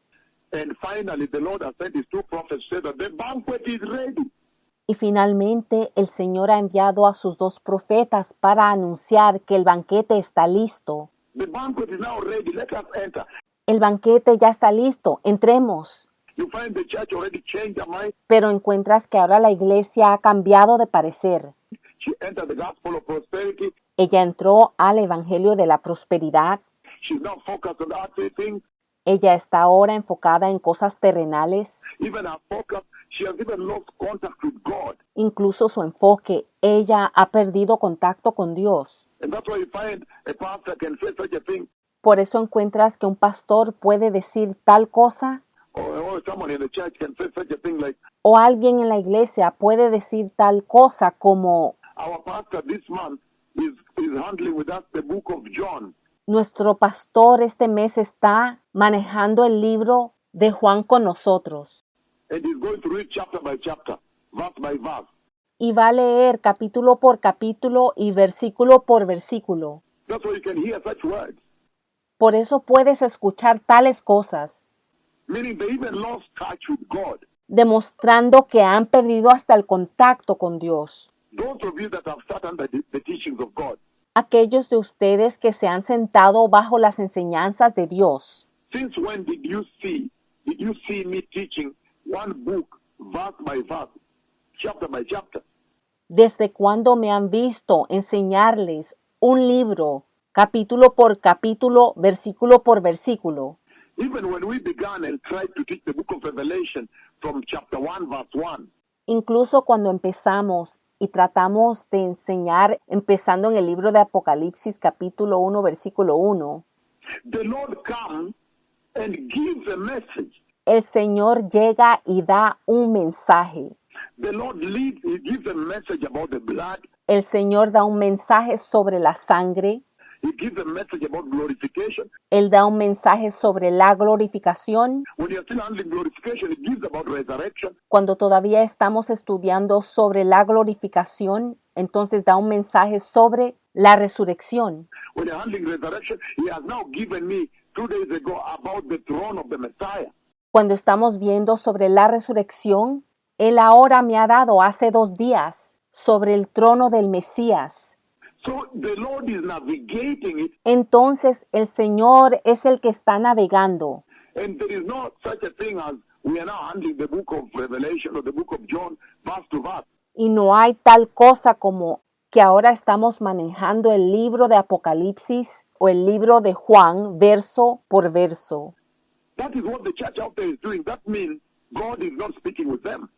and finally the Lord has sent his two prophets to say that the banquet is ready. y finalmente el Señor ha enviado a sus dos profetas para anunciar que el banquete está listo. The banquet is now ready. Let us enter. El banquete ya está listo, entremos. You find the church already changed her mind. Pero encuentras que ahora la iglesia ha cambiado de parecer. She entered the gospel of prosperity. Ella entró al evangelio de la prosperidad. She's now focused on earthly things. Ella está ahora enfocada en cosas terrenales. Even her focus, she has even lost contact with God. Incluso su enfoque, ella ha perdido contacto con Dios. And that's why you find a pastor can say such a thing, Por eso encuentras que un pastor puede decir tal cosa, or a someone in the church can say such a thing like, O alguien en la iglesia puede decir tal cosa como, our pastor this month is handling with us the book of John. nuestro pastor este mes está manejando el libro de Juan con nosotros And he's going to read chapter by chapter, verse by verse. y va a leer capítulo por capítulo y versículo por versículo. That's why you can hear such words. Por eso puedes escuchar tales cosas, Meaning they even lost touch with God. demostrando que han perdido hasta el contacto con Dios. Those of you that have sat under the teachings of God, Aquellos de ustedes que se han sentado bajo las enseñanzas de Dios. since when did you see me teaching one book, verse by verse, chapter by chapter? ¿Desde cuándo me han visto enseñarles un libro, capítulo por capítulo, versículo por versículo? Even when we began and tried to teach the book of Revelation from chapter 1, verse 1, Incluso cuando empezamos y tratamos de enseñar empezando en el libro de Apocalipsis capítulo 1, versículo 1, the Lord comes and gives a message. el Señor llega y da un mensaje. The Lord leads, He gives a message about the blood. El Señor da un mensaje sobre la sangre. He gives a message about glorification. Él da un mensaje sobre la glorificación. When you're still handling glorification, He gives about resurrection. Cuando todavía estamos estudiando sobre la glorificación, entonces da un mensaje sobre la resurrección. When you're handling resurrection, He has now given me 2 days ago about the throne of the Messiah. Cuando estamos viendo sobre la resurrección, Él ahora me ha dado hace 2 días sobre el trono del Mesías. So the Lord is navigating it, Entonces el Señor es el que está navegando. and there is no such a thing as we are now handling the book of Revelation or the book of John verse to verse. Y no hay tal cosa como que ahora estamos manejando el libro de Apocalipsis o el libro de Juan verso por verso. That is what the church out there is doing. That means God is not speaking with them.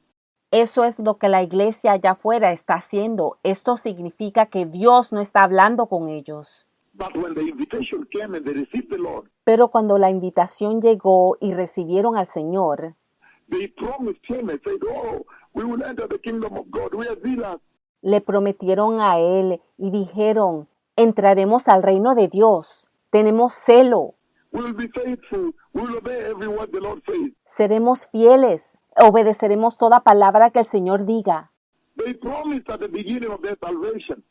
Eso es lo que la iglesia allá afuera está haciendo. Esto significa que Dios no está hablando con ellos. But when the invitation came and they received the Lord, Pero cuando la invitación llegó y recibieron al Señor, they promised him and said, oh, we will enter the kingdom of God. We are zealous. le prometieron a Él y dijeron, entraremos al reino de Dios. Tenemos celo, We will be faithful. We will obey every word the Lord says. seremos fieles, obedeceremos toda palabra que el Señor diga. They promised at the beginning of their salvation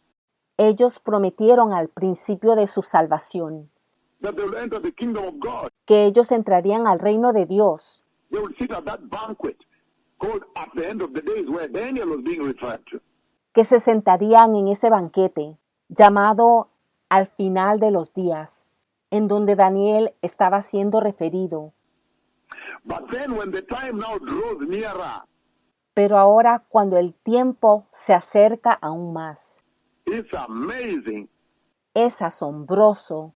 Ellos prometieron al principio de su salvación that they will enter the kingdom of God. que ellos entrarían al reino de Dios, They will sit at that banquet called at the end of the days where Daniel was being referred to. que se sentarían en ese banquete llamado al final de los días, en donde Daniel estaba siendo referido. But then when the time now draws nearer, Pero ahora cuando el tiempo se acerca aún más, it's amazing. es asombroso.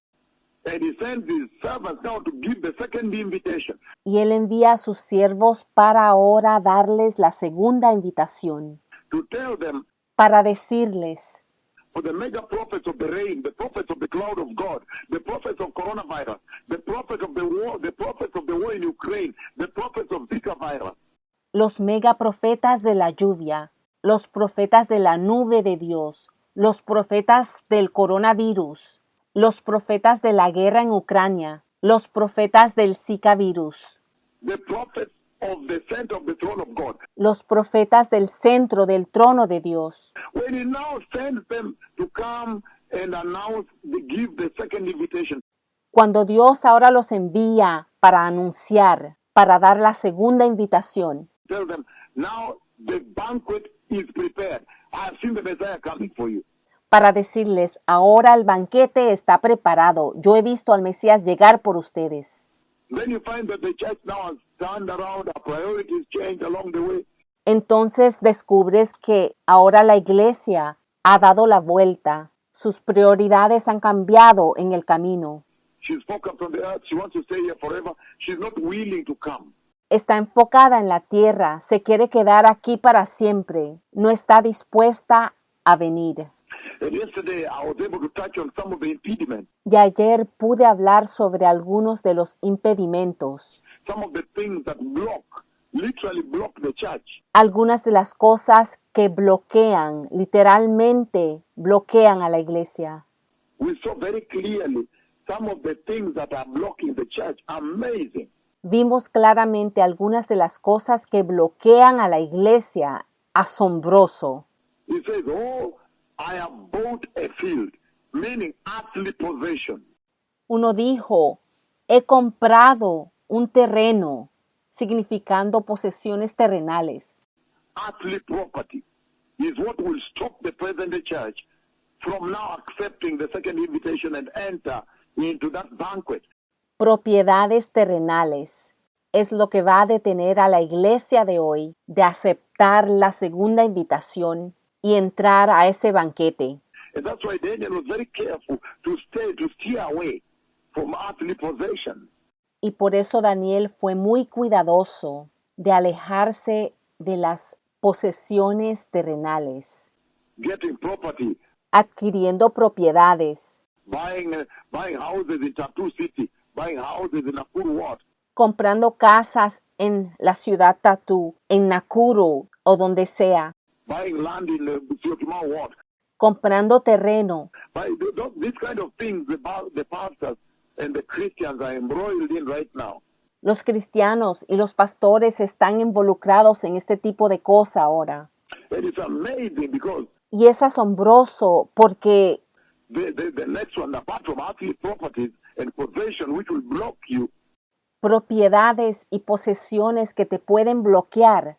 And he sends his servants now to give the second invitation. Y Él envía a sus siervos para ahora darles la segunda invitación, To tell them, para decirles, for the mega prophets of the rain, the prophets of the cloud of God, the prophets of coronavirus, the prophets of the war, the prophets of the war in Ukraine, the prophets of Zika virus, los megaprofetas de la lluvia, los profetas de la nube de Dios, los profetas del coronavirus, los profetas de la guerra en Ucrania, los profetas del Zika virus, the prophets of the center of the throne of God. los profetas del centro del trono de Dios. When he now sends them to come and announce, give the second invitation, Cuando Dios ahora los envía para anunciar, para dar la segunda invitación, tell them, now the banquet is prepared. I have seen the Messiah coming for you. para decirles, ahora el banquete está preparado, yo he visto al Mesías llegar por ustedes. Then you find that the church now has turned around, our priorities changed along the way. Entonces descubres que ahora la iglesia ha dado la vuelta, sus prioridades han cambiado en el camino. She's focused on the earth. She wants to stay here forever. She's not willing to come. Está enfocada en la tierra, se quiere quedar aquí para siempre, no está dispuesta a venir. And yesterday I was able to touch on some of the impediments, Y ayer pude hablar sobre algunos de los impedimentos, some of the things that literally block the church. algunas de las cosas que bloquean, literalmente bloquean a la iglesia. We saw very clearly some of the things that are blocking the church. Amazing. Vimos claramente algunas de las cosas que bloquean a la iglesia. Asombroso. He says, oh, I have bought a field, meaning earthly possession. Uno dijo, he comprado un terreno, significando posesiones terrenales. Earthly property is what will stop the present day church from now accepting the second invitation and enter into that banquet. Propiedades terrenales es lo que va a detener a la iglesia de hoy de aceptar la segunda invitación y entrar a ese banquete. And that's why Daniel was very careful to steer away from earthly possession. Y por eso Daniel fue muy cuidadoso de alejarse de las posesiones terrenales, Getting property, adquiriendo propiedades, buying houses in Tattoo City, buying houses in Nakuru Ward, comprando casas en la ciudad Tatú, en Nakuru o donde sea, buying land in the Syokimau Ward. comprando terreno. These kind of things the pastors and the Christians are embroiled in right now. Los cristianos y los pastores están involucrados en este tipo de cosa ahora. And it's amazing because Y es asombroso porque the next one, apart from earthly properties and possession, which will block you, propiedades y posesiones que te pueden bloquear.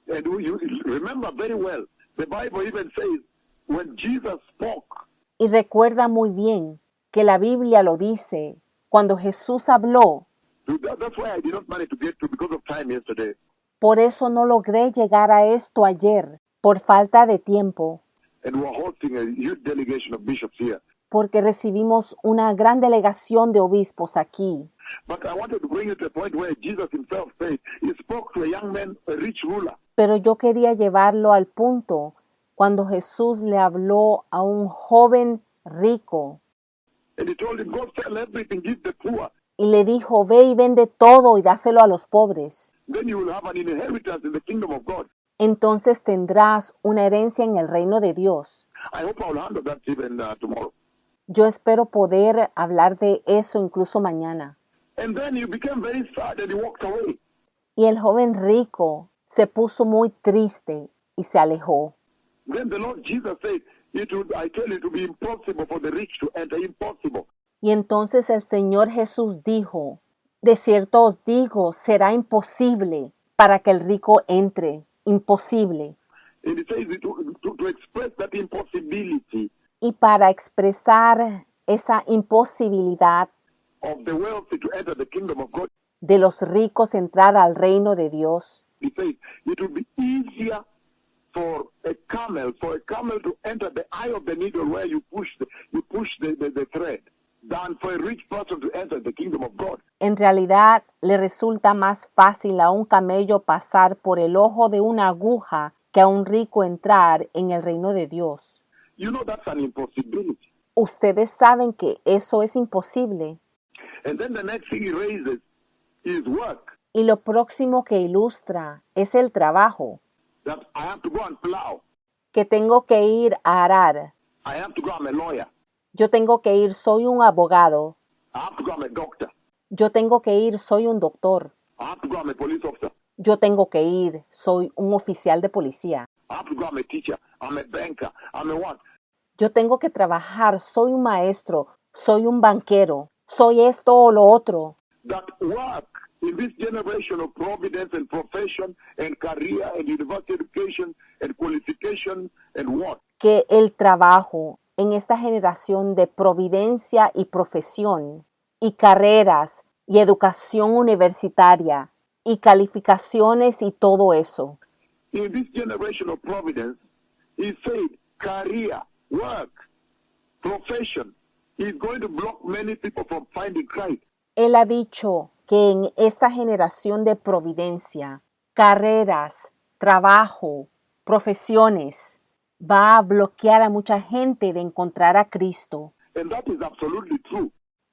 and you remember very well, the Bible even says, when Jesus spoke, Y recuerda muy bien que la Biblia lo dice, cuando Jesús habló. that's why I did not manage to get to because of time yesterday. Por eso no logré llegar a esto ayer, por falta de tiempo, And we're hosting a huge delegation of bishops here. porque recibimos una gran delegación de obispos aquí. But I wanted to bring you to a point where Jesus himself said, he spoke to a young man, a rich ruler. Pero yo quería llevarlo al punto cuando Jesús le habló a un joven rico And he told him, go sell everything, give the poor. y le dijo, ve y vende todo y dáselo a los pobres. Then you will have an inheritance in the kingdom of God. Entonces tendrás una herencia en el reino de Dios. I hope I'll handle that even tomorrow. Yo espero poder hablar de eso incluso mañana. And then he became very sad and he walked away. Y el joven rico se puso muy triste y se alejó. Then the Lord Jesus said, I tell you, it will be impossible for the rich to enter. Impossible. Y entonces el Señor Jesús dijo, de cierto os digo, será imposible para que el rico entre. Imposible. And he says to express that impossibility Y para expresar esa imposibilidad of the wealthy to enter the kingdom of God, de los ricos entrar al reino de Dios, he says it will be easier for a camel to enter the eye of the needle where you push the thread than for a rich person to enter the kingdom of God. en realidad le resulta más fácil a un camello pasar por el ojo de una aguja que a un rico entrar en el reino de Dios. You know that's an impossibility. Ustedes saben que eso es imposible. And then the next thing he raises is work. Y lo próximo que ilustra es el trabajo, That I have to go and plow. que tengo que ir a arar. I have to go, I'm a lawyer. Yo tengo que ir, soy un abogado. I have to go, I'm a doctor. Yo tengo que ir, soy un doctor. I have to go, I'm a police officer. Yo tengo que ir, soy un oficial de policía. I have to go, I'm a teacher. I'm a banker. I'm a what? Yo tengo que trabajar, soy un maestro, soy un banquero, soy esto o lo otro. That work in this generation of providence and profession and career and university education and qualification and what? Que el trabajo en esta generación de providencia y profesión y carreras y educación universitaria y calificaciones y todo eso. In this generation of providence, he said career, work, profession is going to block many people from finding Christ. Él ha dicho que en esta generación de providencia, carreras, trabajo, profesiones va a bloquear a mucha gente de encontrar a Cristo. And that is absolutely true.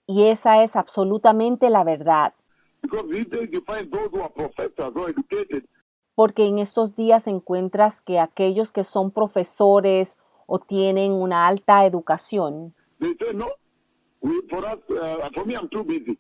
Y esa es absolutamente la verdad. Because these days you find those who are professors or educated, Porque en estos días encuentras que aquellos que son profesores o tienen una alta educación, they say, no, for me, I'm too busy.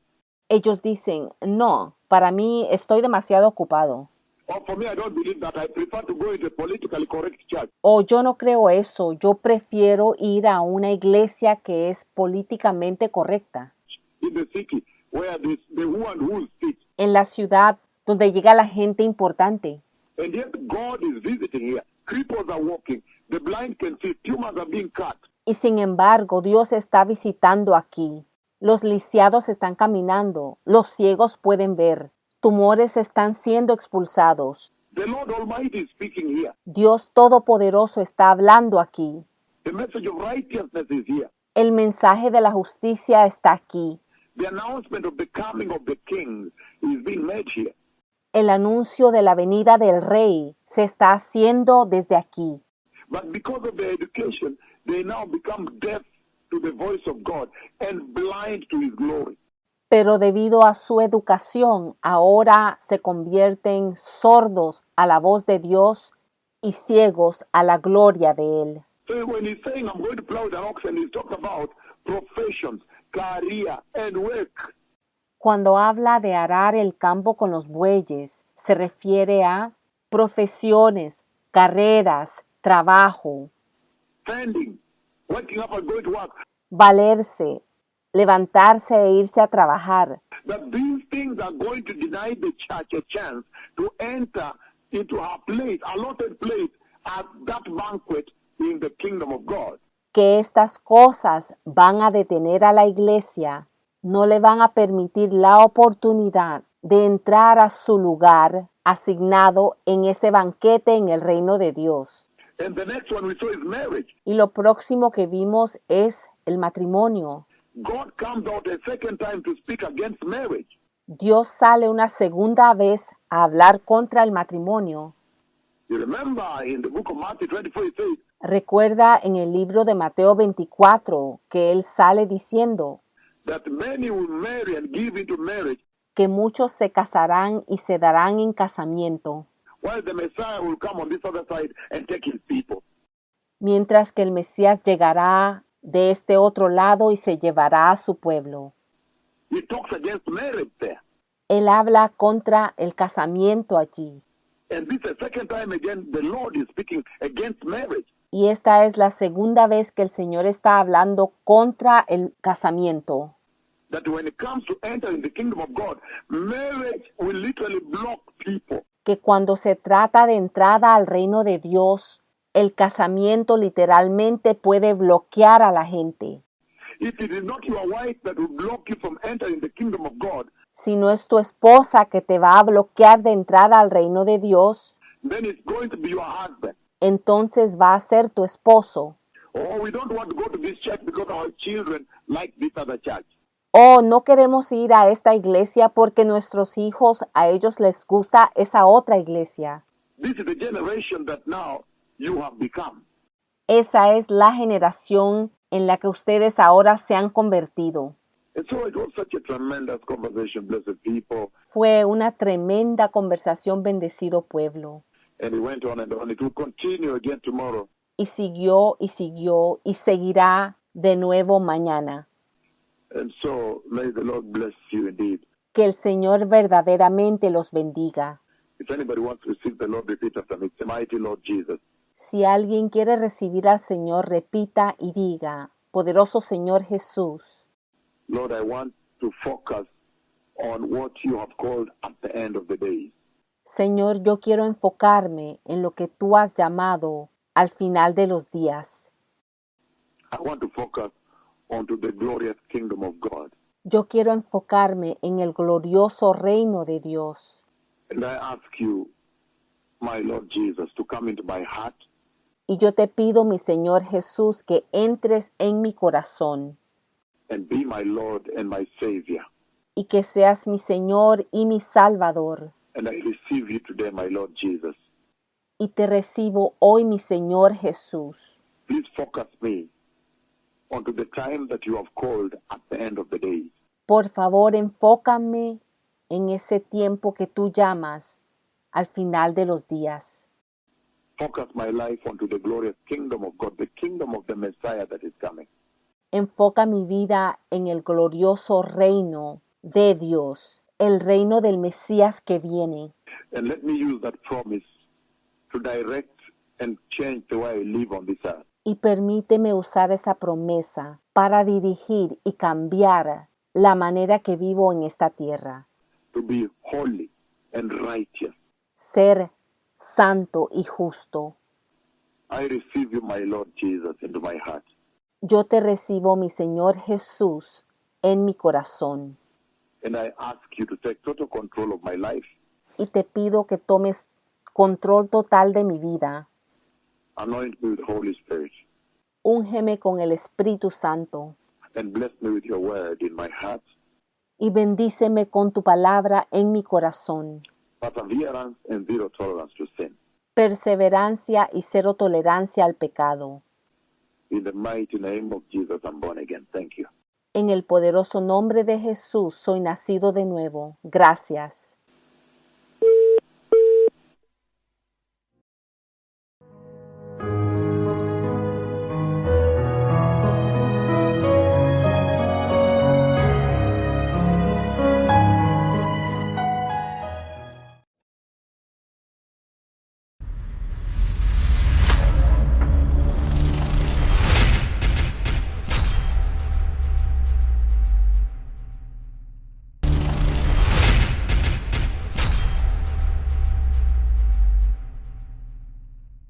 ellos dicen, no, para mí estoy demasiado ocupado. Or for me, I don't believe that. I prefer to go into a politically correct church. O yo no creo eso, yo prefiero ir a una iglesia que es políticamente correcta. In the city where the who and who sit. En la ciudad donde llega la gente importante. And yet God is visiting here. Cripples are walking. The blind can see. Tumors are being cut. Y sin embargo, Dios está visitando aquí. Los lisiados están caminando, los ciegos pueden ver, tumores están siendo expulsados. The Lord Almighty is speaking here. Dios Todopoderoso está hablando aquí. The message of righteousness is here. El mensaje de la justicia está aquí. The announcement of the coming of the King is being made here. El anuncio de la venida del Rey se está haciendo desde aquí. But because of their education, they now become deaf to the voice of God and blind to His glory. Pero debido a su educación, ahora se convierten sordos a la voz de Dios y ciegos a la gloria de Él. So when He's saying, I'm going to plow with an ox, and He's talking about professions, career, and work. Cuando habla de arar el campo con los bueyes, se refiere a profesiones, carreras, trabajo, Standing, waking up and going to work. valerse, levantarse e irse a trabajar. That these things are going to deny the church a chance to enter into her place, allotted place at that banquet in the kingdom of God. Que estas cosas van a detener a la iglesia, no le van a permitir la oportunidad de entrar a su lugar asignado en ese banquete en el reino de Dios. And the next one we saw is marriage. Y lo próximo que vimos es el matrimonio. God comes out a second time to speak against marriage. Dios sale una segunda vez a hablar contra el matrimonio. You remember in the book of Matthew 24, it says, Recuerda en el libro de Mateo 24 que él sale diciendo that many will marry and give into marriage, que muchos se casarán y se darán en casamiento, while the Messiah will come on this other side and take his people. mientras que el Mesías llegará de este otro lado y se llevará a su pueblo. He talks against marriage there. Él habla contra el casamiento allí. And this is the second time again the Lord is speaking against marriage. Y esta es la segunda vez que el Señor está hablando contra el casamiento. That when it comes to enter in the kingdom of God, marriage will literally block people. Que cuando se trata de entrada al reino de Dios, el casamiento literalmente puede bloquear a la gente. If it is not your wife that will block you from entering the kingdom of God, Si no es tu esposa que te va a bloquear de entrada al reino de Dios, then it's going to be your husband. entonces va a ser tu esposo. Oh, we don't want to go to this church because our children like this other church. Oh, no queremos ir a esta iglesia porque nuestros hijos, a ellos les gusta esa otra iglesia. This is the generation that now you have become. Esa es la generación en la que ustedes ahora se han convertido. And so it was such a tremendous conversation, blessed people. Fue una tremenda conversación, bendecido pueblo. And it went on and on. It will continue again tomorrow. Y siguió y siguió y seguirá de nuevo mañana. And so may the Lord bless you indeed. Que el Señor verdaderamente los bendiga. If anybody wants to receive the Lord, repeat after me. It's mighty Lord Jesus. Si alguien quiere recibir al Señor, repita y diga, poderoso Señor Jesús, Lord, I want to focus on what you have called at the end of the days. Señor, yo quiero enfocarme en lo que tú has llamado al final de los días. I want to focus onto the glorious kingdom of God. Yo quiero enfocarme en el glorioso reino de Dios. And I ask you, my Lord Jesus, to come into my heart Y yo te pido, mi Señor Jesús, que entres en mi corazón and be my Lord and my Savior. y que seas mi Señor y mi Salvador. And I receive you today, my Lord Jesus. y te recibo hoy, mi Señor Jesús. Please focus me onto the time that you have called at the end of the days. Por favor, enfócame en ese tiempo que tú llamas al final de los días. Focus my life onto the glorious kingdom of God, the kingdom of the Messiah that is coming. Enfoca mi vida en el glorioso reino de Dios, el reino del Mesías que viene. And let me use that promise to direct and change the way I live on this earth. Y permíteme usar esa promesa para dirigir y cambiar la manera que vivo en esta tierra. To be holy and righteous. Ser santo y justo. I receive you, my Lord Jesus, into my heart. Yo te recibo, mi Señor Jesús, en mi corazón. And I ask you to take total control of my life. Y te pido que tomes control total de mi vida. Anoint me with Holy Spirit. Úngeme con el Espíritu Santo. And bless me with your word in my heart. Y bendíceme con tu palabra en mi corazón. Perseverance and zero tolerance to sin. Perseverancia y cero tolerancia al pecado. In the mighty name of Jesus, I'm born again. Thank you. En el poderoso nombre de Jesús soy nacido de nuevo. Gracias.